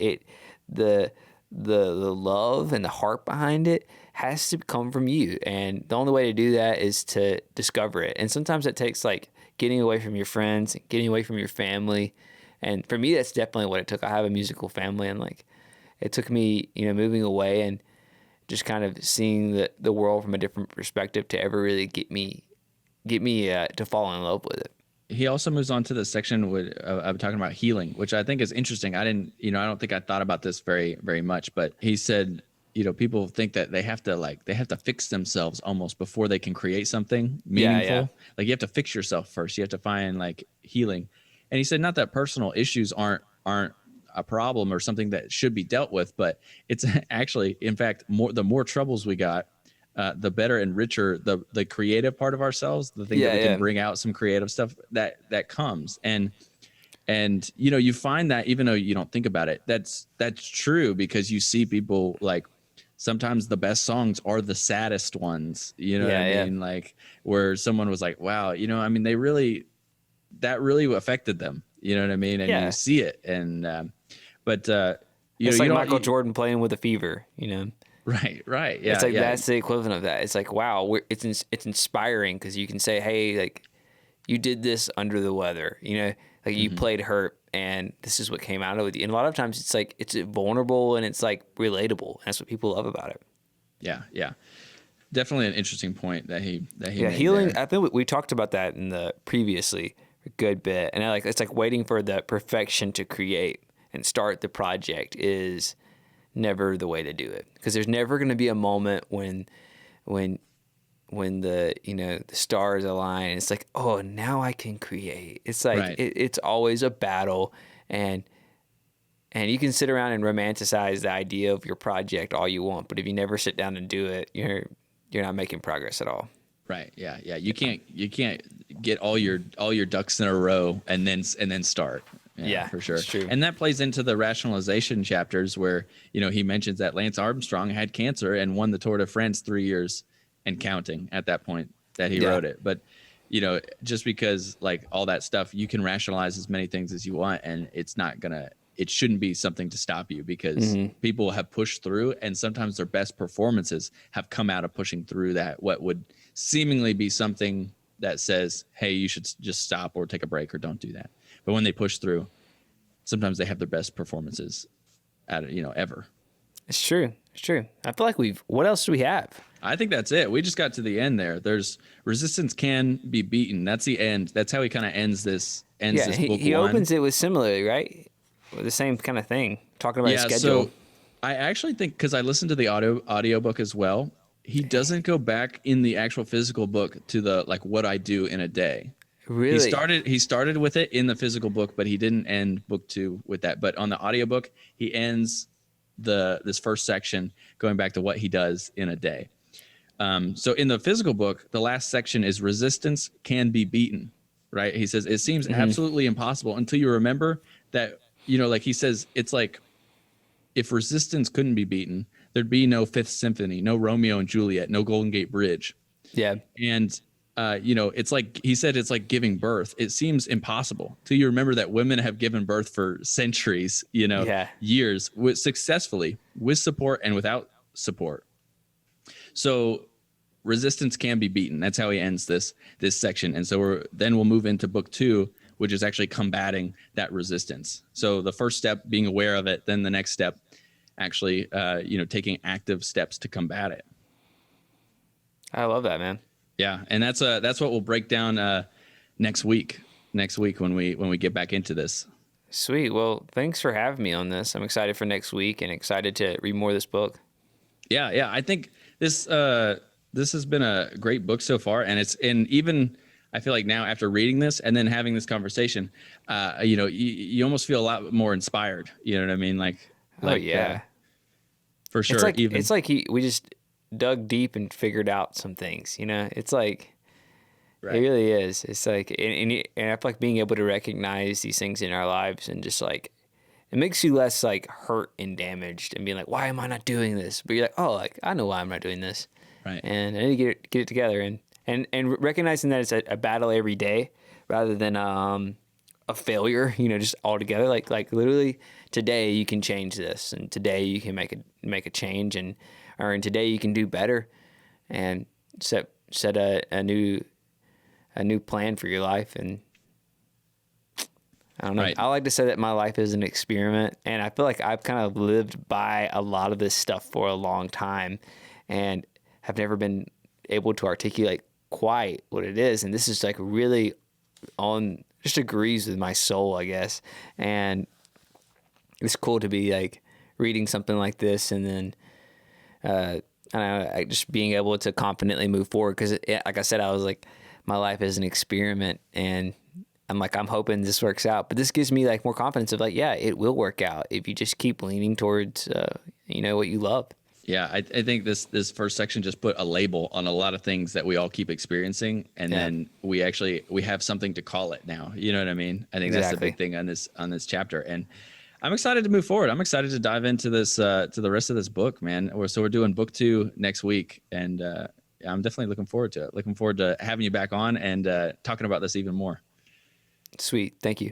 the love and the heart behind it has to come from you. And the only way to do that is to discover it. And sometimes it takes like getting away from your friends, getting away from your family. And for me, that's definitely what it took. I have a musical family, and like it took me, moving away and just kind of seeing the world from a different perspective to ever really get me to fall in love with it. He also moves on to the section with I'm talking about healing, which I think is interesting. I don't think I thought about this very, very much, but he said, people think that they have to fix themselves almost before they can create something meaningful. Yeah. Like you have to fix yourself first. You have to find like healing. And he said, not that personal issues aren't a problem or something that should be dealt with, but it's actually, in fact, the more troubles we got, the better and richer the creative part of ourselves, the thing that we can bring out some creative stuff that comes. And you find that even though you don't think about it, that's true, because you see people like sometimes the best songs are the saddest ones, what I mean? Like where someone was like, wow, that really affected them, you know what I mean? And you see it. And but it's like Michael Jordan playing with a fever, Right. Yeah. It's like that's the equivalent of that. It's like, wow, it's inspiring because you can say, hey, like you did this under the weather, like you played hurt, and this is what came out of it. And a lot of times it's like it's vulnerable and it's like relatable. And that's what people love about it. Yeah. Definitely an interesting point that he made healing. there. I think we talked about that in the previously a good bit, and it's like waiting for the perfection to create and start the project is never the way to do it, because there's never going to be a moment when the the stars align. It's like, oh, now I can create. It's like it's always a battle, and you can sit around and romanticize the idea of your project all you want, but if you never sit down and do it, you're not making progress at all. Right. Yeah. You can't get all your ducks in a row and then start. Yeah, for sure. It's true. And that plays into the rationalization chapters where, he mentions that Lance Armstrong had cancer and won the Tour de France 3 years and counting at that point that he wrote it. But, just because like all that stuff, you can rationalize as many things as you want, and it shouldn't be something to stop you, because people have pushed through, and sometimes their best performances have come out of pushing through that, what would seemingly be something that says, hey, you should just stop or take a break or don't do that. But when they push through, sometimes they have their best performances ever. It's true. I feel like what else do we have? I think that's it. We just got to the end there. There's resistance can be beaten. That's the end. That's how he kind of ends this book. He opens it with similarly, right? With the same kind of thing, talking about his schedule. So I actually think, because I listened to the audiobook as well, he doesn't go back in the actual physical book to the like what I do in a day. Really? He started with it in the physical book, but he didn't end book 2 with that. But on the audiobook, he ends this first section going back to what he does in a day. So in the physical book, the last section is resistance can be beaten, right? He says it seems absolutely impossible until you remember that, like he says, it's like if resistance couldn't be beaten, there'd be no Fifth Symphony, no Romeo and Juliet, no Golden Gate Bridge. Yeah. And it's like he said, it's like giving birth. It seems impossible till you remember that women have given birth for centuries, years, successfully, with support and without support. So resistance can be beaten. That's how he ends this section. And so we'll move into book 2, which is actually combating that resistance. So the first step being aware of it, then the next step actually taking active steps to combat it. I love that, man. Yeah, and that's what we'll break down next week when we get back into this. Sweet. Well, thanks for having me on this. I'm excited for next week and excited to read more of this book. Yeah. I think this has been a great book so far, and even I feel like now after reading this and then having this conversation, you almost feel a lot more inspired. You know what I mean? For sure. It's like we just dug deep and figured out some things. It's like. Right. It really is. It's like, and I feel like being able to recognize these things in our lives and just like, it makes you less like hurt and damaged and being like, why am I not doing this? But you're like, oh, like I know why I'm not doing this. Right. And I need to get it together and recognizing that it's a battle every day rather than a failure, just altogether. Like literally today you can change this, and today you can make a change, and today you can do better and set a new plan for your life. And I don't know. Right. I like to say that my life is an experiment, and I feel like I've kind of lived by a lot of this stuff for a long time and have never been able to articulate quite what it is. And this is like really just agrees with my soul, I guess. And it's cool to be like reading something like this and then, I don't know, just being able to confidently move forward. Cause like I said, I was like, my life is an experiment, and I'm hoping this works out. But this gives me like more confidence of like, yeah, it will work out if you just keep leaning towards, what you love. Yeah, I think this first section just put a label on a lot of things that we all keep experiencing, and then we have something to call it now. You know what I mean? I think that's the big thing on this chapter, and I'm excited to move forward. I'm excited to dive into this to the rest of this book, man. So we're doing book 2 next week, and I'm definitely looking forward to it. Looking forward to having you back on and talking about this even more. Sweet. Thank you.